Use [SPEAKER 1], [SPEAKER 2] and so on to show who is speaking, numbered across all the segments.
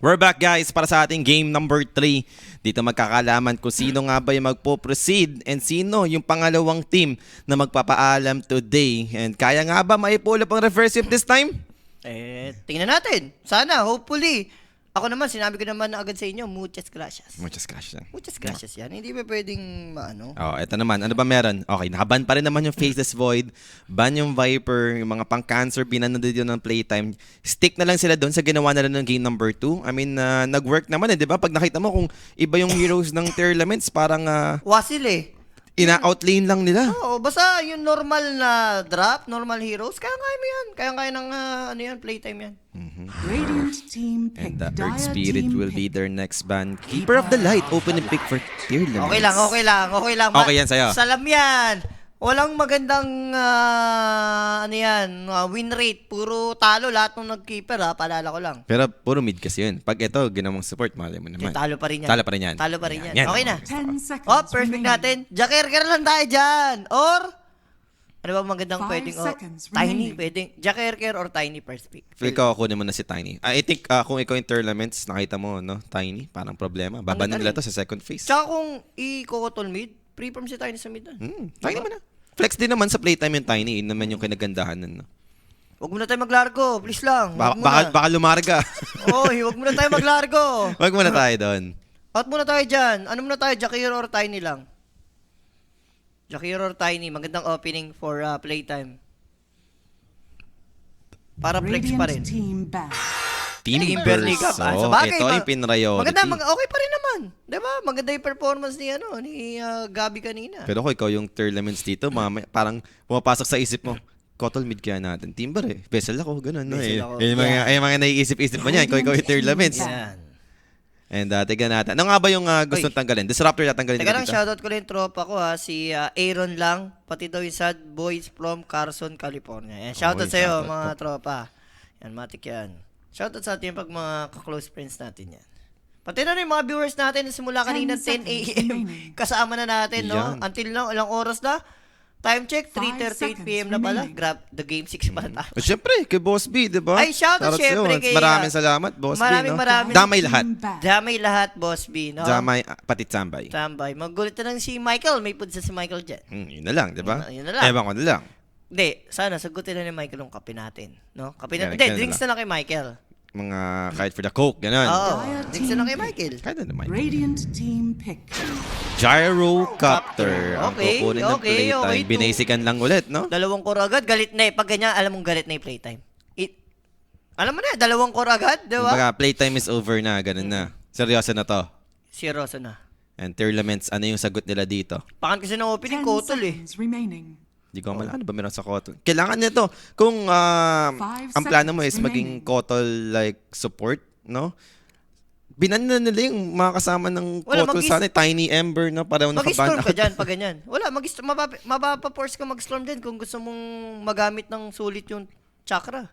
[SPEAKER 1] We're back guys para sa ating game number 3. Dito magkakalaman kung sino nga ba yung magpo-proceed and sino yung pangalawang team na magpapaalam today. And kaya nga ba maipull up ang reverse sweep this time?
[SPEAKER 2] Tingnan natin. Sana, hopefully. Ako naman, sinabi ko naman agad sa inyo, muchas gracias.
[SPEAKER 1] Muchas gracias.
[SPEAKER 2] Muchas gracias yan. Hindi ba pwedeng maano?
[SPEAKER 1] Oh, eto naman. Ano ba meron? Okay, nakaban pa rin naman yung Faceless Void. Ban yung Viper, yung mga pang-cancer, binanod yun ng playtime. Stick na lang sila doon sa ginawa nila ng game number 2. I mean, nag-work naman di ba? Pag nakita mo kung iba yung heroes ng tier elements, parang
[SPEAKER 2] Wasil eh.
[SPEAKER 1] ina-outlane lang nila.
[SPEAKER 2] Oo, basta yung normal na drop, normal heroes, kaya-kaya mo yan. Kaya-kaya ng ano yan, playtime yan.
[SPEAKER 3] Radiant team pick.
[SPEAKER 1] And the Earth Spirit will be their next ban. Keeper of the Light, opening pick for tier elements.
[SPEAKER 2] Okay lang.
[SPEAKER 1] Okay yan sa'yo.
[SPEAKER 2] Salam yan. Walang magandang ano yan, win rate. Puro talo lahat ng nag-keeper ha, paalala ko lang.
[SPEAKER 1] Pero puro mid kasi yun. Pag ito, ginawang support, malay mo naman.
[SPEAKER 2] Talo pa rin yan.
[SPEAKER 1] Talo pa rin yan.
[SPEAKER 2] Talo pa rin yan.
[SPEAKER 1] Yan.
[SPEAKER 2] Okay na.
[SPEAKER 3] 10 seconds.
[SPEAKER 2] Oh, first pick natin. Jack-Erker lang tayo dyan. Or, ano ba magandang
[SPEAKER 3] 5
[SPEAKER 2] pwedeng,
[SPEAKER 3] seconds
[SPEAKER 2] Tiny,
[SPEAKER 3] remaining.
[SPEAKER 2] pwedeng. Jack-Erker or Tiny first pick.
[SPEAKER 1] Feel ko kunin mo na si Tiny. I think kung ikaw yung tournaments, nakita mo, no? Tiny, parang problema. Babanin nila to sa second phase.
[SPEAKER 2] Tsaka kung i-kokotol mid, preform si Tiny sa mid doon.
[SPEAKER 1] Tiny mo na. Flex din naman sa playtime yung Tiny. Yun naman yung kinagandahan nun, no?
[SPEAKER 2] Huwag mo na tayo maglargo. Please lang.
[SPEAKER 1] Baka lumarga.
[SPEAKER 2] Oy, huwag mo na tayo maglargo.
[SPEAKER 1] Wag muna tayo doon.
[SPEAKER 2] Out muna tayo dyan. Ano muna tayo? Jack-Hero or Tiny lang? Jack-Hero or Tiny. Magandang opening for playtime. Para flex pa rin.
[SPEAKER 3] Radiant team back.
[SPEAKER 1] Team
[SPEAKER 2] Kimberly Cup.
[SPEAKER 1] So,
[SPEAKER 2] Sabagay,
[SPEAKER 1] ito yung pinrayority.
[SPEAKER 2] okay pa rin naman. Diba? Maganda yung performance ni Gabi kanina.
[SPEAKER 1] Pero kung ikaw yung tournaments dito, parang pumapasok sa isip mo, Kotol mid kaya natin. Timber eh. Vessel ako, ganun. No?
[SPEAKER 2] Vessel ako.
[SPEAKER 1] Yung mga naiisip-isip mo niyan, kung ikaw yung tournaments.
[SPEAKER 2] Yan.
[SPEAKER 1] And tignan natin. Ano nga ba yung gustong tanggalin? Disruptor na tanggalin
[SPEAKER 2] Teka lang,
[SPEAKER 1] dito.
[SPEAKER 2] shoutout ko lang yung tropa ko si Aaron lang, pati daw yung sad boys from Carson, California. Yan, shoutout sa'yo
[SPEAKER 1] shoutout
[SPEAKER 2] mga
[SPEAKER 1] po.
[SPEAKER 2] tropa. Yan, matik yan. Shoutout sa atin pag mga close friends natin yan. Pati na rin yung mga viewers natin na simula kanina 10 a.m. Kasama na natin, no?
[SPEAKER 1] Yan.
[SPEAKER 2] Until now, ilang oras na? Time check,
[SPEAKER 3] 5
[SPEAKER 2] 3:38 p.m. na pala.
[SPEAKER 3] remaining.
[SPEAKER 2] Grab the game 6 pa na tayo.
[SPEAKER 1] Siyempre, kay Boss B, di ba?
[SPEAKER 2] Ay, shoutout syempre kay,
[SPEAKER 1] Maraming salamat, Boss
[SPEAKER 2] maraming,
[SPEAKER 1] B. No?
[SPEAKER 2] maraming-
[SPEAKER 1] Damay lahat.
[SPEAKER 3] Team back.
[SPEAKER 2] Damay lahat, Boss B, no?
[SPEAKER 1] Damay, pati Tambay.
[SPEAKER 2] Tambay. Magulit na lang si Michael. May pudsa si Michael dyan.
[SPEAKER 1] Yun na lang, di ba?
[SPEAKER 2] Yun na lang.
[SPEAKER 1] Ewan ko na lang.
[SPEAKER 2] Hindi, sana sagutin na ni Michael yung kape natin. No? Kape
[SPEAKER 1] Yan,
[SPEAKER 2] natin. Hindi,
[SPEAKER 1] ganun
[SPEAKER 2] drinks
[SPEAKER 1] lang.
[SPEAKER 2] na lang kay Michael.
[SPEAKER 1] Mga kahit for the coke, gano'n.
[SPEAKER 2] Oo,
[SPEAKER 3] Dire
[SPEAKER 2] drinks na lang kay
[SPEAKER 3] team
[SPEAKER 2] Michael.
[SPEAKER 1] Kahit na naman.
[SPEAKER 3] Radiant team pick.
[SPEAKER 1] Gyrocopter. Ang
[SPEAKER 2] Okay,
[SPEAKER 1] kukunin ng
[SPEAKER 2] okay,
[SPEAKER 1] playtime.
[SPEAKER 2] okay,
[SPEAKER 1] Binasican lang ulit, no?
[SPEAKER 2] Dalawang core agad, galit na eh. Pag ganyan, alam mong galit na yung playtime. Alam mo na, dalawang core agad, di ba?
[SPEAKER 1] Kumbaga, playtime is over na, ganun na. Seryoso na to.
[SPEAKER 2] Seryoso na.
[SPEAKER 1] And tournaments, ano yung sagot nila dito?
[SPEAKER 2] Pakan kasi ng
[SPEAKER 3] 10
[SPEAKER 2] opening, Kotol eh.
[SPEAKER 3] seconds remaining.
[SPEAKER 1] Hindi ko malaan, ano ba meron sa Kotol? Kailangan nito. Kung
[SPEAKER 3] 5
[SPEAKER 1] ang plano mo is
[SPEAKER 3] seconds
[SPEAKER 1] maging
[SPEAKER 3] remaining.
[SPEAKER 1] Kotol-like support, no? Binan na nila yung mga kasama ng
[SPEAKER 2] Wala,
[SPEAKER 1] Kotol sana. Tiny Ember na pareho
[SPEAKER 2] Mag-storm
[SPEAKER 1] nakaban.
[SPEAKER 2] ka dyan pag ganyan. Wala, mapapa-force ka mag-storm dyan kung gusto mong magamit ng sulit yung chakra.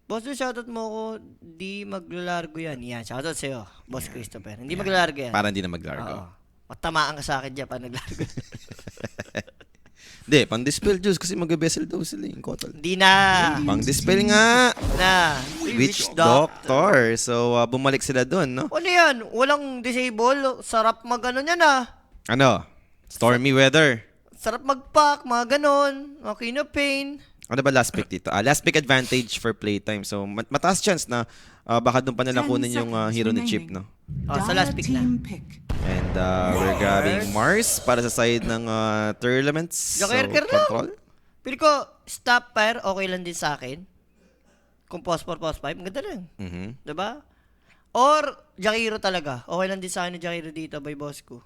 [SPEAKER 2] Boss, shoutout mo ako, di maglalargo yan. Yan, shoutout sa'yo, Boss Christopher. Hindi maglalargo yan.
[SPEAKER 1] Para hindi na maglargo.
[SPEAKER 2] Oo. Matamaan ka sa akin dyan pa naglargo.
[SPEAKER 1] Hindi, pang-dispel juice kasi mag-vessel daw sila yung Kotol.
[SPEAKER 2] Hindi na.
[SPEAKER 1] Pang-dispel nga!
[SPEAKER 2] Na.
[SPEAKER 1] Witch Doctor. So, bumalik sila doon, no?
[SPEAKER 2] Ano yan? Walang disable. Sarap mag-ano yan ah.
[SPEAKER 1] Ano? Stormy weather.
[SPEAKER 2] Sarap mag-pack, mga ganon. Okay na pain.
[SPEAKER 1] Ano ba last pick dito? Last pick advantage for playtime. So, mataas chance na baka doon pa nila
[SPEAKER 3] 10
[SPEAKER 1] kunin yung
[SPEAKER 3] seconds
[SPEAKER 1] hero ni
[SPEAKER 3] remaining.
[SPEAKER 1] Chip, no?
[SPEAKER 2] Sa last
[SPEAKER 3] Dire
[SPEAKER 2] pick na.
[SPEAKER 3] team pick.
[SPEAKER 1] And we're grabbing Mars para sa side ng tournaments. So,
[SPEAKER 2] Jack-Erker lang.
[SPEAKER 1] control.
[SPEAKER 2] Pili ko, stop fire, okay lang din sa akin. Kung pause 4, pause 5, maganda lang. Diba? Or, Jack-Hero talaga. Okay lang din sa akin yung Jack-Hero dito by boss ko.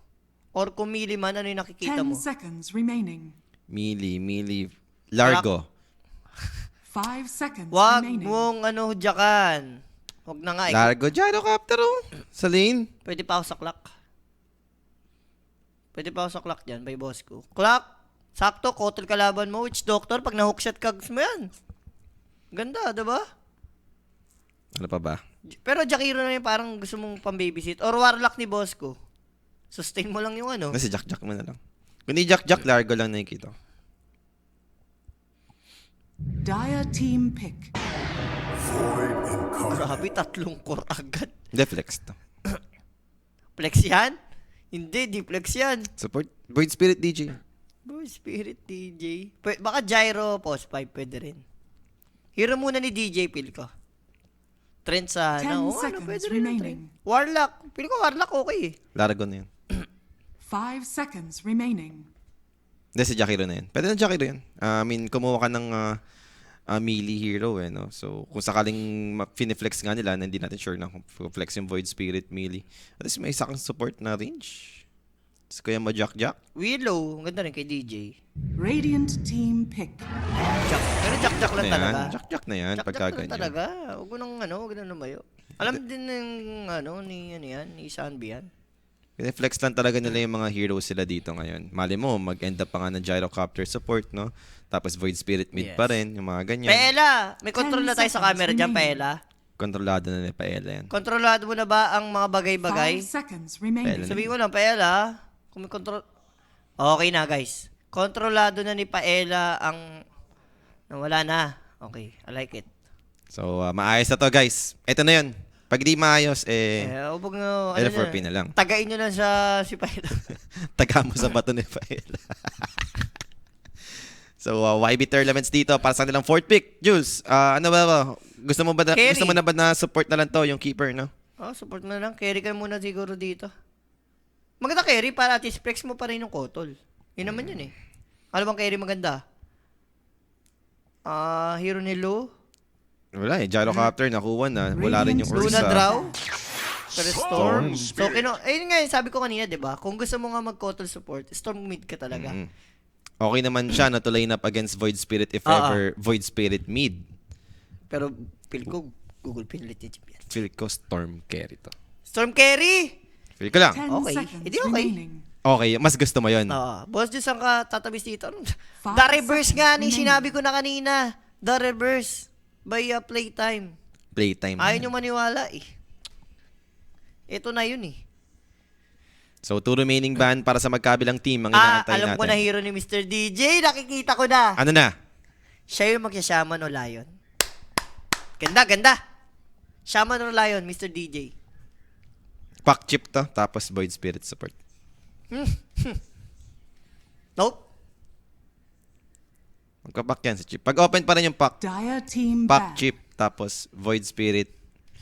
[SPEAKER 2] Or kung melee man, ano yung nakikita
[SPEAKER 3] 10
[SPEAKER 2] mo?
[SPEAKER 3] seconds remaining.
[SPEAKER 1] Melee. Largo.
[SPEAKER 3] 5 seconds
[SPEAKER 2] Wag
[SPEAKER 3] remaining.
[SPEAKER 2] mong jakan. Wag na nga.
[SPEAKER 1] Largo. Gyrocopter, oh. Sa lane.
[SPEAKER 2] Pwede pa ako sa clock. Pwede pa ako sa clock dyan by boss ko. Clock, sakto, Kotol kalaban mo. Witch Doctor, pag na-hookshot kags mo yan. Ganda, diba?
[SPEAKER 1] Ano pa ba?
[SPEAKER 2] Pero Jack-Hero na yun, parang gusto mong pang-babysit. Or Warlock ni boss ko. Sustain mo lang yung ano.
[SPEAKER 1] Kasi Jack mo na lang. Kung di Jack, Largo lang nakikita.
[SPEAKER 3] Dire team pick.
[SPEAKER 4] For
[SPEAKER 2] Grabe, 3 core agad.
[SPEAKER 1] Hindi, flex to.
[SPEAKER 2] Flex yan? Hindi, di flex yan.
[SPEAKER 1] Support. Void Spirit DJ.
[SPEAKER 2] Boy, Spirit DJ. Baka Gyro Post 5 pwede rin. Hero muna ni DJ, feel ko. Trend sana.
[SPEAKER 3] 10
[SPEAKER 2] Pwede
[SPEAKER 3] seconds
[SPEAKER 2] rin ang
[SPEAKER 3] remaining.
[SPEAKER 2] trend. Warlock. Feel ko Warlock okay eh.
[SPEAKER 1] Laragon na yun.
[SPEAKER 3] 5 seconds remaining.
[SPEAKER 1] Hindi, si Jakiro na yan. Pwede na Jakiro yan. I mean, kumuha ka ng melee hero eh, no? So, kung sakaling finiflex nga nila, na hindi natin sure na kung flex yung Void Spirit melee. At least may isa kang support na range. So, kaya ma-Jack.
[SPEAKER 2] Willow. Ang ganda rin kay DJ.
[SPEAKER 3] Radiant team pick.
[SPEAKER 2] Jack. Pero Jack lang
[SPEAKER 1] Na yan.
[SPEAKER 2] talaga.
[SPEAKER 1] Jack na yan, pagka
[SPEAKER 2] Jack lang
[SPEAKER 1] ganyan.
[SPEAKER 2] talaga. Huwag mo nang lumayo. Alam din ng ni Sanbi yan.
[SPEAKER 1] Flex lang talaga nila yung mga heroes sila dito ngayon. Mali mo, mag-end up pa nga ng Gyrocopter support, no? Tapos Void Spirit mid pa rin, yung mga ganyan.
[SPEAKER 2] Paela! May control na tayo sa
[SPEAKER 3] 10
[SPEAKER 2] camera dyan,
[SPEAKER 3] seconds
[SPEAKER 2] Paela.
[SPEAKER 1] Kontrolado na ni Paela yan.
[SPEAKER 2] Kontrolado mo na ba ang mga
[SPEAKER 3] 5
[SPEAKER 2] bagay-bagay?
[SPEAKER 3] seconds remaining.
[SPEAKER 2] Sabihin mo lang, Paela, kung may control... Okay na, guys. Kontrolado na ni Paela ang... Wala na. Okay, I like it.
[SPEAKER 1] So, maayos na to, guys. Ito na yun. Pag di maayos,
[SPEAKER 2] Huwag na...
[SPEAKER 1] L4P na lang.
[SPEAKER 2] Tagain nyo lang si Paela.
[SPEAKER 1] Taga mo sa bato ni Paela. So, YB tournaments dito para sa nilang 4th pick. Jules, ano ba? Gusto mo
[SPEAKER 2] Carry.
[SPEAKER 1] na ba na support na lang to, yung keeper, no?
[SPEAKER 2] Support mo na lang. Carry ka muna siguro dito. Maganda carry para at least flex mo pa rin yung kotol. Yun naman yun eh. Ano bang carry maganda? Hero ni Lu.
[SPEAKER 1] Wala eh. Gyrocopter, nakuha na. Wala rin yung
[SPEAKER 2] Luna
[SPEAKER 1] Ursa.
[SPEAKER 2] Draw. Pero Storm. So, ayun nga yung sabi ko kanina, di ba? Kung gusto mo nga mag-kotol support, Storm mid ka talaga.
[SPEAKER 1] Okay naman siya na to line up against Void Spirit if ever Void Spirit mid.
[SPEAKER 2] Pero, feel ko, Google Pin ulit yung champion.
[SPEAKER 1] Feel ko Storm carry to.
[SPEAKER 2] Storm carry!
[SPEAKER 1] Feel ko lang.
[SPEAKER 3] 10
[SPEAKER 2] Okay.
[SPEAKER 3] seconds
[SPEAKER 2] Hindi okay.
[SPEAKER 3] remaining.
[SPEAKER 1] Okay, mas gusto mo yun.
[SPEAKER 2] Boss, Diyos ang tatabis dito.
[SPEAKER 3] Five
[SPEAKER 2] The reverse nga ni
[SPEAKER 3] seconds
[SPEAKER 2] sinabi ko na kanina. The reverse. By playtime.
[SPEAKER 1] Playtime.
[SPEAKER 2] Ayaw nyo maniwala eh. Ito na yun eh.
[SPEAKER 1] So, 2 remaining ban para sa magkabilang team ang inaantay
[SPEAKER 2] Alam
[SPEAKER 1] natin.
[SPEAKER 2] ko na hero ni Mr. DJ. Nakikita ko na.
[SPEAKER 1] Ano na?
[SPEAKER 2] Siya yung magsashaman o lion. Ganda. Shaman or lion, Mr. DJ.
[SPEAKER 1] Pack chip to, tapos Void Spirit support.
[SPEAKER 2] Nope.
[SPEAKER 1] Magpapak yan sa chip. Pag open pa rin yung pack,
[SPEAKER 3] Dire team
[SPEAKER 1] pack
[SPEAKER 3] back.
[SPEAKER 1] chip, tapos Void Spirit,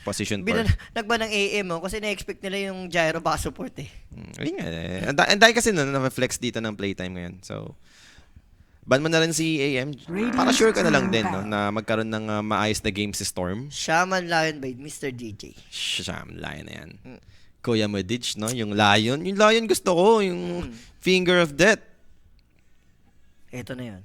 [SPEAKER 1] position 4.
[SPEAKER 2] Nagba ng AM kasi na-expect nila yung gyro baka support eh.
[SPEAKER 1] Ayun nga eh. Ang dahil kasi na-flex dito ng playtime ngayon. So, ban mo na rin si AM. Para sure ka na lang din no, na magkaroon ng maayos na game si Storm.
[SPEAKER 2] Shaman Lion by Mr. DJ.
[SPEAKER 1] Sham, lion na yan. Kuya Medich, no? Yung lion. Yung lion gusto ko. Yung finger of death.
[SPEAKER 2] Ito na yun.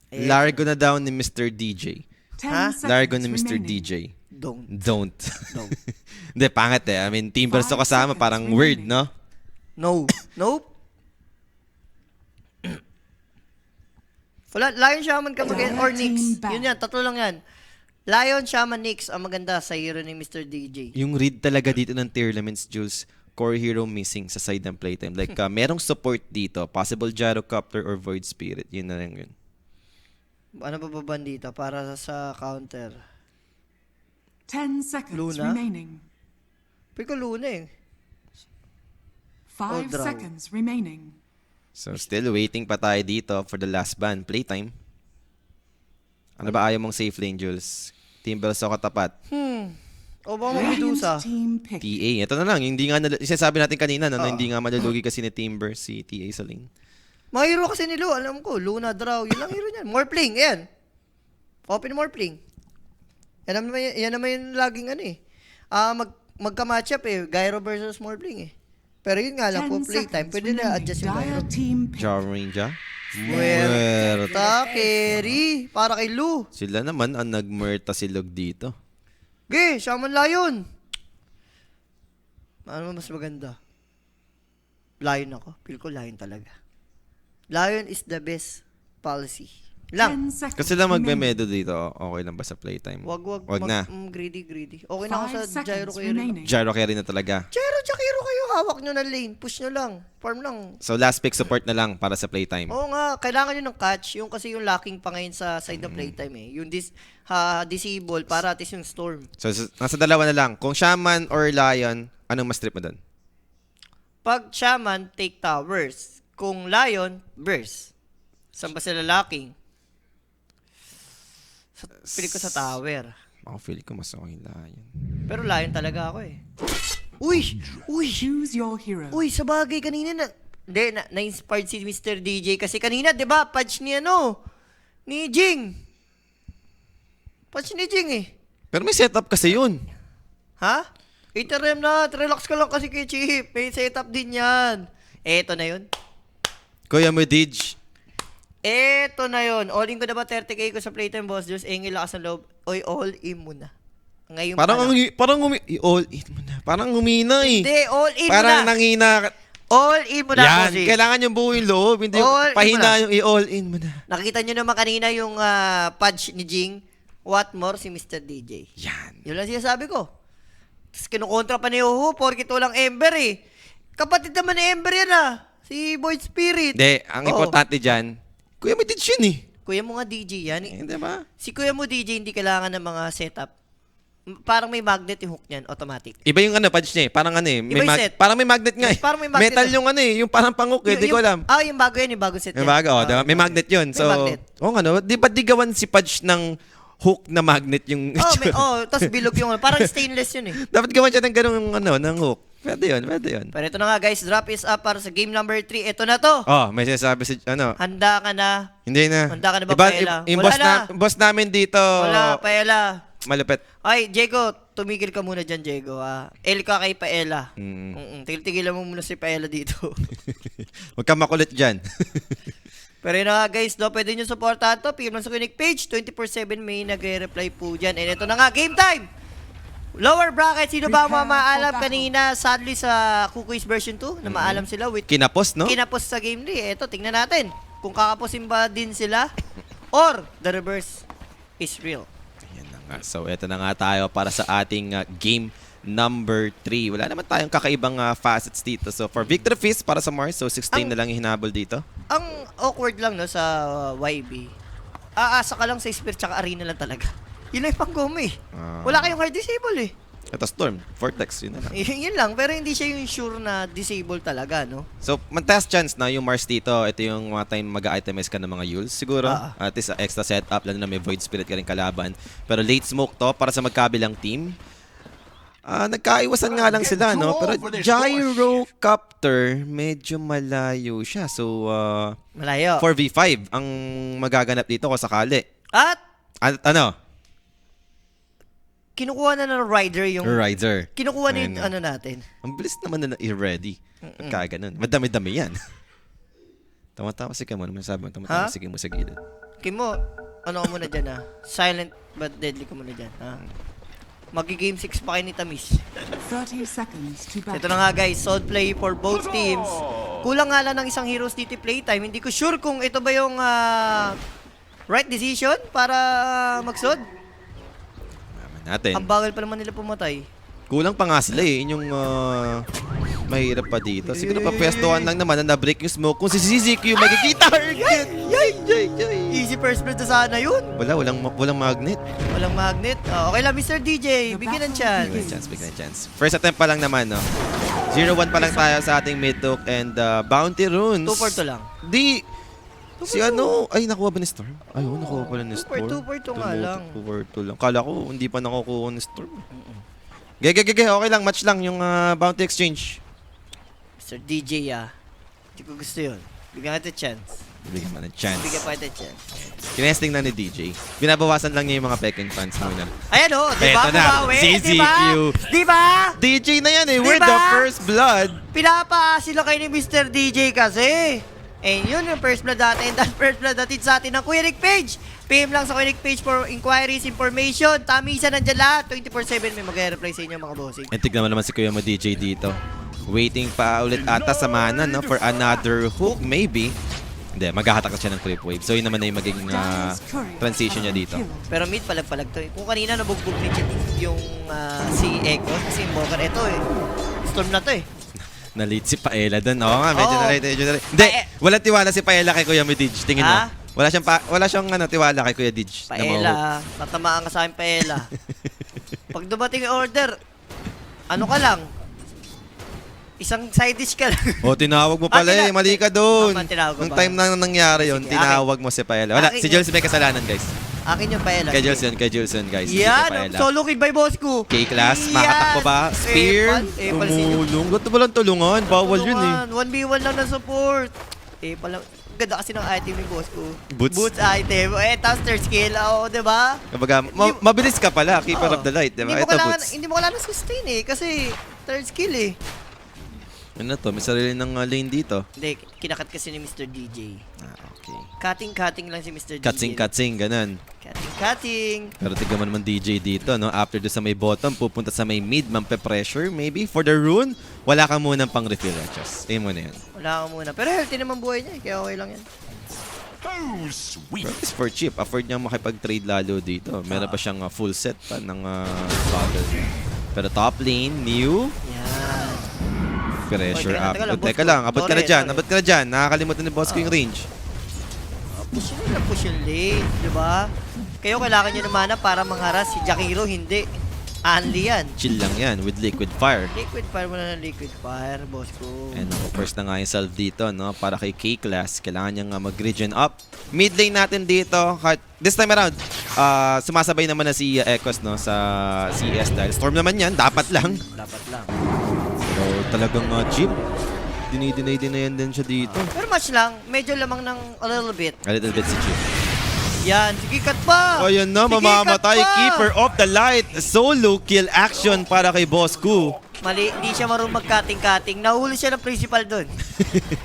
[SPEAKER 1] Largo na down ni Mr. DJ.
[SPEAKER 3] 10 seconds
[SPEAKER 1] Largo ni Mr.
[SPEAKER 3] remaining.
[SPEAKER 1] DJ.
[SPEAKER 2] Don't.
[SPEAKER 1] Don't.
[SPEAKER 2] Don't.
[SPEAKER 1] Hindi, pangit eh. I mean, Team Verso
[SPEAKER 3] 5
[SPEAKER 1] kasama,
[SPEAKER 3] seconds
[SPEAKER 1] parang
[SPEAKER 3] remaining.
[SPEAKER 1] weird, no?
[SPEAKER 2] No. Nope. Wala, Lion Shaman ka mag or Nyx. Yun yan, tatlo lang yan. Lion, Shaman, Nyx ang maganda sa hero ni Mr. DJ.
[SPEAKER 1] Yung read talaga dito ng tier elements, Jules, core hero missing sa side ng playtime. Like, merong support dito. Possible Gyrocopter or Void Spirit. Yun na lang yun.
[SPEAKER 2] Ano ba ba dito para sa counter?
[SPEAKER 3] 10 seconds
[SPEAKER 2] Luna?
[SPEAKER 3] remaining.
[SPEAKER 2] Pico Luna eh.
[SPEAKER 3] 5
[SPEAKER 2] draw.
[SPEAKER 3] seconds remaining.
[SPEAKER 1] So, still waiting pa tayo dito for the last ban. Playtime. Ano ba ayaw mong safe lane, Jules? Team Verso katapat.
[SPEAKER 2] O ba mo Medusa?
[SPEAKER 3] Radiant team pick.
[SPEAKER 1] TA. Ito na lang. Hindi nga, sinasabi natin kanina, no, na hindi nga malulugi kasi ni Timber si TA sa lane.
[SPEAKER 2] Mga hero kasi ni Lu, alam ko. Luna, Draw. Yun lang hero niyan. Morphling, ayan. Open Morphling. Yan naman yung laging ano eh. Magka-matchup eh. Gyro versus Morphling eh. Pero yun nga lang
[SPEAKER 3] 10
[SPEAKER 2] po, playtime.
[SPEAKER 3] seconds
[SPEAKER 2] Pwede na
[SPEAKER 3] remaining.
[SPEAKER 2] adjust yung
[SPEAKER 3] Dire
[SPEAKER 2] gyro.
[SPEAKER 3] team pick.
[SPEAKER 1] Jarrinja.
[SPEAKER 2] Muerta, carry. Para kay Lu.
[SPEAKER 1] Sila naman ang nagmuerta silog dito.
[SPEAKER 2] Okay, Shaman Lion. Ano mas maganda? Lion ako. Feel ko Lion talaga. Lion is the best policy. Lang.
[SPEAKER 3] 10 seconds
[SPEAKER 1] Kasi lang
[SPEAKER 3] remaining.
[SPEAKER 1] magme-medo dito, okay lang ba sa playtime?
[SPEAKER 2] Wag
[SPEAKER 1] na.
[SPEAKER 2] greedy. Okay na ako
[SPEAKER 3] 5
[SPEAKER 2] sa gyro
[SPEAKER 3] seconds
[SPEAKER 2] carry.
[SPEAKER 3] remaining.
[SPEAKER 1] Gyro carry na talaga.
[SPEAKER 2] Gyro kayo. hawak nyo na lane. Push nyo lang. Farm lang.
[SPEAKER 1] So last pick support na lang para sa playtime.
[SPEAKER 2] Oo nga, kailangan nyo ng catch. Yung kasi yung lacking pa ngayon sa side ng playtime eh. Yung disable para at least yung storm.
[SPEAKER 1] So nasa dalawa na lang. Kung Shaman or Lion, anong mas trip mo doon?
[SPEAKER 2] Pag Shaman, take towers. Kung Lion, burst. Saan ba sila lacking? Pili ko sa tower.
[SPEAKER 1] Ako feel ko mas okay Lion.
[SPEAKER 2] Pero Lion talaga ako eh. Uy! Uy!
[SPEAKER 3] Choose your hero.
[SPEAKER 2] Uy, sa bagay, kanina na-inspired si Mr. DJ kasi kanina, di ba, patch ni ni Jing. Patch ni Jing eh.
[SPEAKER 1] Pero may setup kasi yun.
[SPEAKER 2] Ha? Iterem na, relax ka lang kasi kay Chip. May setup din yan. Eto na yun.
[SPEAKER 1] Kuya mo, Dij.
[SPEAKER 2] Eto na yun. All-in ko na ba 30k ko sa Playtime Boss Juice? Engel lakas ng loob. Oy, all-in mo na. Ngayon
[SPEAKER 1] Parang humina eh.
[SPEAKER 2] Hindi, all-in mo
[SPEAKER 1] Parang
[SPEAKER 2] na.
[SPEAKER 1] nangina.
[SPEAKER 2] All-in mo na,
[SPEAKER 1] Yan,
[SPEAKER 2] bossing.
[SPEAKER 1] kailangan yung buo yung loob. Hindi
[SPEAKER 2] All in
[SPEAKER 1] pahina
[SPEAKER 2] mo na.
[SPEAKER 1] yung i-all in mo na.
[SPEAKER 2] Nakita nyo naman kanina yung patch ni Jing. What more si Mr. DJ?
[SPEAKER 1] Yan.
[SPEAKER 2] Yun lang sinasabi ko. Tapos kinukontra pa ni Uhu, porkit walang Ember eh. Kapatid naman ni Ember yan si Void Spirit.
[SPEAKER 1] Hindi, ang
[SPEAKER 2] Oo.
[SPEAKER 1] importante dyan, Kuya mo Dij yun eh.
[SPEAKER 2] Kuya mo nga DJ yan.
[SPEAKER 1] Hindi ba?
[SPEAKER 2] Si Kuya mo DJ hindi kailangan ng mga setup. Parang may magnet yung hook niyan, automatic.
[SPEAKER 1] Iba yung patch niya eh. Parang eh.
[SPEAKER 2] Iba yung set.
[SPEAKER 1] Parang may magnet nga eh.
[SPEAKER 2] Parang may magnet
[SPEAKER 1] Metal
[SPEAKER 2] na.
[SPEAKER 1] yung yung parang panghook eh. Di ko alam.
[SPEAKER 2] Yung bago yan, yung bagong set
[SPEAKER 1] May
[SPEAKER 2] niya.
[SPEAKER 1] bago, diba? May magnet yun.
[SPEAKER 2] May
[SPEAKER 1] So,
[SPEAKER 2] magnet.
[SPEAKER 1] di ba di gawan si Patch ng hook na magnet yung
[SPEAKER 2] Tapos bilog yung, parang stainless yun eh.
[SPEAKER 1] Dapat gawan siya ng ganung ng hook. Pwede yun.
[SPEAKER 2] Pero ito na nga guys, drop is up para sa game number 3. Ito na to.
[SPEAKER 1] Oh, may sinasabi si,
[SPEAKER 2] Handa ka na.
[SPEAKER 1] Hindi na.
[SPEAKER 2] Handa ka na ba, Paella?
[SPEAKER 1] Yung
[SPEAKER 2] Wala na.
[SPEAKER 1] boss namin dito.
[SPEAKER 2] Wala, Paella.
[SPEAKER 1] Malupit.
[SPEAKER 2] Ay, Diego, tumigil ka muna dyan, Diego. El ka kay Paella.
[SPEAKER 1] Mm.
[SPEAKER 2] Tigil-tigilan mo muna si Paella dito.
[SPEAKER 1] Huwag ka makulit dyan.
[SPEAKER 2] Pero yun na nga guys, pwede nyo supportahan to. PM lang sa Quick page, 24/7 may nagre-reply po dyan. And ito na nga, game time! Lower bracket, sino ba ang maalam kanina? Sadly sa Kukuis version 2, na maalam sila with
[SPEAKER 1] Kinapos, no?
[SPEAKER 2] kinapos sa game day. Ito, tingnan natin. Kung kakapusin ba din sila or the reverse is real.
[SPEAKER 1] Ayan na nga. So, eto na nga tayo para sa ating game number 3. Wala naman tayong kakaibang facets dito. So, for Victor Fist para sa Mars, so 16 na lang yung hinabol dito.
[SPEAKER 2] Ang awkward lang no sa YB. Aasa ka lang sa Spirit tsaka Arena lang talaga. Yun lang yung pang-gome eh. Wala kayong hard disable eh.
[SPEAKER 1] Ito, Storm, Vortex, yun na lang.
[SPEAKER 2] Yun lang, pero hindi siya yung sure na disable talaga, no?
[SPEAKER 1] So, mantas chance na yung Mars dito. Ito yung mga time mag-itemize ka ng mga Yules, siguro. At least extra setup, lalo na may Void Spirit ka rin kalaban. Pero late smoke to para sa magkabilang team. Nagkaiwasan nga lang sila, no? Pero Gyrocopter, medyo malayo siya. So,
[SPEAKER 2] Malayo.
[SPEAKER 1] 4v5 ang magaganap dito kung sakali.
[SPEAKER 2] At
[SPEAKER 1] Ano?
[SPEAKER 2] kinukuha na ng rider yung...
[SPEAKER 1] Rider.
[SPEAKER 2] Kinukuha na yung
[SPEAKER 1] Ayun.
[SPEAKER 2] natin.
[SPEAKER 1] Ang bilis naman na i-ready. Kaganon. Madami-dami yan. Tama-tama si Kamo. Ano sabi mo? Tama-tama sige mo sa gilid.
[SPEAKER 2] Kimo, ano ka muna dyan Silent but deadly ka muna dyan Magi-game 6 pa kayo ni Tamis.
[SPEAKER 3] 30 seconds to battle.
[SPEAKER 2] Ito na nga guys, solid play for both teams. Kulang nga lang ng isang Heroes DT playtime. Hindi ko sure kung ito ba yung right decision para mag-sod.
[SPEAKER 1] Natin.
[SPEAKER 2] Ang bagal pa naman nila pumatay.
[SPEAKER 1] Kulang pa nga sila eh. Yun yung mahirap pa dito. Siguro papwestuhan lang naman na na-break yung smoke. Kung si CCQ makikita.
[SPEAKER 2] Easy first blood na sana yun.
[SPEAKER 1] Walang magnet.
[SPEAKER 2] Walang magnet. Okay lang, Mr. DJ. Bigyan ng chance.
[SPEAKER 1] Bigyan ng chance. First attempt pa lang naman, no? 0-1 pa lang tayo sa ating mid hook and bounty runes.
[SPEAKER 2] 2 for 2 lang.
[SPEAKER 1] Si ay nakuha ba ni Storm? Ay, nakuha pala ni Storm.
[SPEAKER 2] 2 for 2 nga lang.
[SPEAKER 1] 2 for 2 lang. Kala ko, hindi pa nakukuha ni Storm. Okay lang, match lang yung bounty exchange.
[SPEAKER 2] Mr. DJ hindi ko gusto yun. Bigyan natin chance.
[SPEAKER 1] Bigyan mo ng chance.
[SPEAKER 2] Bigyan pa natin chance.
[SPEAKER 1] Kinesting na ni DJ. Binabawasan lang niya yung mga Peking fans muna.
[SPEAKER 2] Ayan di ba?
[SPEAKER 1] Eto na,
[SPEAKER 2] Bumawi,
[SPEAKER 1] CCQ.
[SPEAKER 2] Di ba?
[SPEAKER 1] DJ na yan eh, we're
[SPEAKER 2] Diba?
[SPEAKER 1] the first blood.
[SPEAKER 2] Pinapa sila kayo ni Mr. DJ kasi. Yun yung first blood natin. That first blood natin sa atin ng Quick page. PM lang sa Quick page for inquiries, information. Tamisan nandiyan lahat. 24/7 may mag-reply sa inyo mga bossing.
[SPEAKER 1] And tignan mo naman si Kuya mo DJ dito. Waiting pa ulit ata sa mana, no? For another hook, maybe. Hindi, maghahatak na siya ng clip wave. So yun naman na yung magiging transition niya dito.
[SPEAKER 2] Pero mid palag-palag to. Kung kanina nabugbog ni Chip yung si Echo, kasi Invoker, ito Storm na to
[SPEAKER 1] Na-late si Paella doon. Oo nga, medyo
[SPEAKER 2] Oo.
[SPEAKER 1] na-late. Hindi, walang tiwala si Paella kay Kuya Midij. Tingin mo.
[SPEAKER 2] Ha?
[SPEAKER 1] Wala siyang tiwala kay Kuya Dij. na mahuhuli.
[SPEAKER 2] Paella, tatamaan ka sa akin, Paella. Pag dumating yung order, ano ka lang? Isang side dish ka lang.
[SPEAKER 1] O, tinawag mo pala eh. Mali ka doon.
[SPEAKER 2] Tama, tinawag ko
[SPEAKER 1] Nung
[SPEAKER 2] ba?
[SPEAKER 1] time na nangyari yun,
[SPEAKER 2] Sige,
[SPEAKER 1] tinawag mo si Paella. Wala,
[SPEAKER 2] Akin
[SPEAKER 1] si
[SPEAKER 2] yun.
[SPEAKER 1] Jules may kasalanan, guys.
[SPEAKER 2] Akin yung Paella.
[SPEAKER 1] Kay Jules yun, guys. Hindi kay
[SPEAKER 2] Yan,
[SPEAKER 1] Paella.
[SPEAKER 2] solo kill by boss ko.
[SPEAKER 1] K-class,
[SPEAKER 2] Yan.
[SPEAKER 1] makatakbo ba? Spear,
[SPEAKER 2] Epal sinyo.
[SPEAKER 1] tumulong. Ba't ba lang tulungan? Bawal yun eh.
[SPEAKER 2] 1v1 lang na support. Pala, ganda kasi ng item ni boss ko.
[SPEAKER 1] Boots.
[SPEAKER 2] Item. Tapos third skill. Oo, diba?
[SPEAKER 1] Kumbaga, mabilis ka pala, keeper
[SPEAKER 2] Oo.
[SPEAKER 1] of the light, diba?
[SPEAKER 2] Hindi mo
[SPEAKER 1] Ito,
[SPEAKER 2] kailangan,
[SPEAKER 1] Boots.
[SPEAKER 2] hindi mo kailangan sustain eh. Kasi third skill eh.
[SPEAKER 1] Ano to? May sarili ng lane dito.
[SPEAKER 2] Hindi, kinakat kasi ni Mr. DJ.
[SPEAKER 1] Okay.
[SPEAKER 2] Cutting lang si Mr. DJ.
[SPEAKER 1] Katsing, ganun.
[SPEAKER 2] Cutting.
[SPEAKER 1] Pero tignan mo naman DJ dito, no? After do sa may bottom, pupunta sa may mid, mampe-pressure, maybe. For the rune, wala ka munang pang refill, Rachos. Tingnan mo na yan.
[SPEAKER 2] Wala ka muna. Pero healthy naman buhay niya eh. Kaya okay lang yan.
[SPEAKER 1] But it's for cheap. Afford niya makipag-trade lalo dito. Meron pa siyang full set pa ng bottle. Pero top lane, new.
[SPEAKER 2] Yan.
[SPEAKER 1] Pressure
[SPEAKER 2] Oy,
[SPEAKER 1] up.
[SPEAKER 2] teka lang, boss
[SPEAKER 1] Teka
[SPEAKER 2] ko.
[SPEAKER 1] lang, abot ka na
[SPEAKER 2] Sorry,
[SPEAKER 1] dyan.
[SPEAKER 2] sorry.
[SPEAKER 1] Abot ka na dyan. Nakakalimutan ni boss ko yung range.
[SPEAKER 2] Push yung lane. Diba? Kayo kailangan nyo naman para mangharas. Si Jakiro, hindi. Only yan.
[SPEAKER 1] Chill lang yan with liquid fire.
[SPEAKER 2] Liquid fire mo na ng liquid fire, boss ko.
[SPEAKER 1] And first na nga yung salve dito, no? Para kay K-Class, kailangan niyang mag-regen up. Mid lane natin dito, this time around, sumasabay naman na si Ekos, no? Sa CS dahil Storm naman yan, dapat lang.
[SPEAKER 2] Dapat lang.
[SPEAKER 1] So, talagang cheap. Dinay-deny din siya dito.
[SPEAKER 2] Pero match lang, medyo lamang ng a little bit.
[SPEAKER 1] A little bit si Chip.
[SPEAKER 2] Yan, sige cut pa!
[SPEAKER 1] Ayan na,
[SPEAKER 2] Sige,
[SPEAKER 1] mamamatay.
[SPEAKER 2] cut pa!
[SPEAKER 1] Keeper of the light. Solo kill action para kay Boss Ku.
[SPEAKER 2] Mali, hindi siya marunong mag-cutting-cutting. Nahuli siya ng principal doon.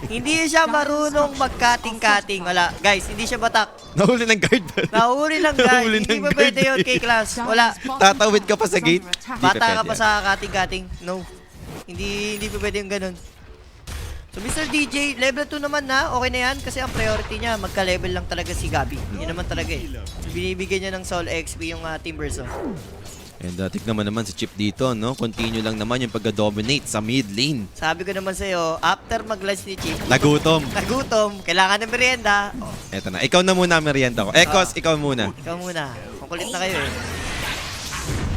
[SPEAKER 2] Hindi siya marunong mag-cutting-cutting. Wala. Guys, hindi siya batak.
[SPEAKER 1] Nahuli ng guard ba?
[SPEAKER 2] Nahuli lang guys.
[SPEAKER 1] Nahuli
[SPEAKER 2] Hindi
[SPEAKER 1] ng
[SPEAKER 2] pa
[SPEAKER 1] guard
[SPEAKER 2] pwede yun kay class. Wala.
[SPEAKER 1] Tatawid ka pa sa gate. Hindi
[SPEAKER 2] Bata ka
[SPEAKER 1] pwede
[SPEAKER 2] pa
[SPEAKER 1] yan.
[SPEAKER 2] sa cutting-cutting. No. Hindi pa pwede yung ganun. So Mr. DJ, level 2 naman na. Okay na yan kasi ang priority niya, magka-level lang talaga si Gabi. Yun naman talaga eh. Binibigyan niya ng soul XP yung Timbers.
[SPEAKER 1] And tignan mo naman si Chip dito, no? Continue lang naman yung pagka-dominate sa mid lane.
[SPEAKER 2] Sabi ko naman sa'yo, after mag-lunch ni Chip,
[SPEAKER 1] Nagutom.
[SPEAKER 2] nagutom, kailangan ng merienda. Oh,
[SPEAKER 1] Eto na. Ikaw na muna ang merienda ko. Ekos, ikaw muna.
[SPEAKER 2] ikaw muna. Kukulit na kayo eh.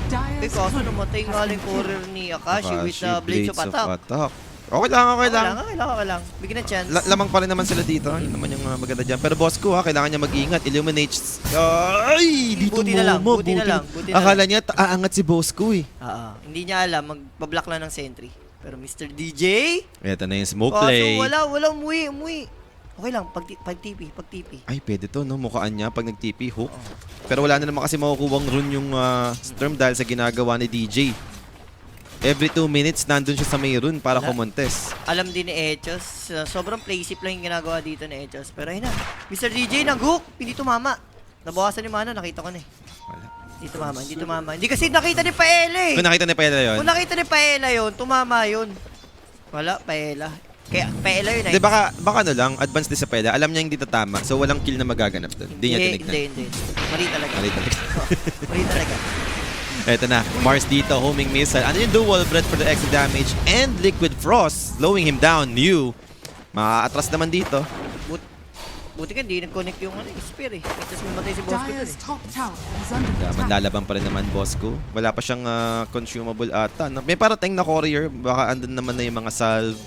[SPEAKER 3] Dire's
[SPEAKER 2] Kaso
[SPEAKER 3] turret
[SPEAKER 2] namatay nga lang yung courier ni Akashi with the Blades of Attack.
[SPEAKER 1] Attack. Okay lang, okay lang.
[SPEAKER 2] Kailangan. Bigyan ng chance.
[SPEAKER 1] Lamang pa rin naman sila dito. Yun naman yung maganda dyan. Pero boss ko kailangan niya mag-ingat. Illuminates. Ay! Dito
[SPEAKER 2] Buti na lang,
[SPEAKER 1] mo.
[SPEAKER 2] buti na lang, buti na
[SPEAKER 1] Akala niya aangat si boss ko eh.
[SPEAKER 2] Hindi niya alam, magbablock lang ng sentry. Pero Mr. DJ,
[SPEAKER 1] Eto na yung smoke
[SPEAKER 2] kaso
[SPEAKER 1] play.
[SPEAKER 2] wala umuwi. Okay lang, pag TP.
[SPEAKER 1] Ay, pwede to, no? Mukhaan niya pag nag-TP, hook. Pero wala na naman kasi makukuwang rune yung Storm dahil sa ginagawa ni DJ. Every 2 minutes, nandun siya sa may rune para kumontes.
[SPEAKER 2] Alam din ni Echos, sobrang playsip lang yung ginagawa dito ni Echos. Pero ayun na, Mr. DJ, nag-hook, hindi tumama. Nabawasan ni Mana, nakita ko na eh.
[SPEAKER 1] Wala.
[SPEAKER 2] Hindi tumama. Hindi kasi nakita ni Paella eh.
[SPEAKER 1] Kung nakita ni Paella yun,
[SPEAKER 2] Kung nakita ni Paella yun, tumama yun. Wala, Paella. Kaya Paella yun.
[SPEAKER 1] Hindi, baka ano lang, advance din sa Paella. Alam niya hindi tatama, so walang kill na magaganap doon. Hindi niya tinignan.
[SPEAKER 2] Hindi. Mali talaga.
[SPEAKER 1] Mali talaga.
[SPEAKER 2] Mali talaga.
[SPEAKER 1] Eto na, Mars dito, homing missile. Ano yung dual breath for the extra damage and liquid frost, slowing him down. New. Maaatras naman dito.
[SPEAKER 2] Buti ka, hindi nag-connect yung spear eh. Tapos mamatay si boss ko dun
[SPEAKER 3] Dire's
[SPEAKER 2] eh.
[SPEAKER 3] top tower is under attack.
[SPEAKER 1] Manlalaban pa rin naman, boss ko. Wala pa siyang consumable ata. May parating na courier. Baka andun naman na yung mga salve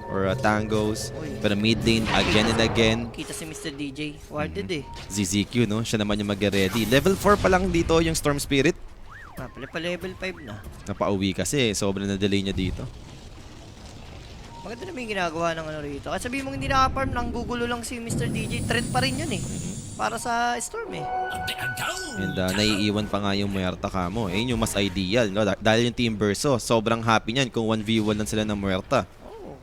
[SPEAKER 1] or tangos. Pero mid lane, again and again.
[SPEAKER 2] Kita si Mr. DJ. Warded eh.
[SPEAKER 1] ZZQ, no? Siya naman yung mag-ready. Level 4 pa lang dito yung Storm Spirit.
[SPEAKER 2] Pala pa level 5 na.
[SPEAKER 1] Napauwi kasi. Sobrang na-delay niya dito.
[SPEAKER 2] Maganda naman yung ginagawa ng ano rito. Kasi sabihin mong hindi naka-farm, nanggugulo lang si Mr. DJ. Threat pa rin yun eh. Para sa Storm eh.
[SPEAKER 1] And naiiwan pa nga yung Muerta kamo. Yun yung mas ideal, no? Dahil yung Team Verso, sobrang happy niyan kung 1v1 lang sila ng Muerta.
[SPEAKER 2] Oo.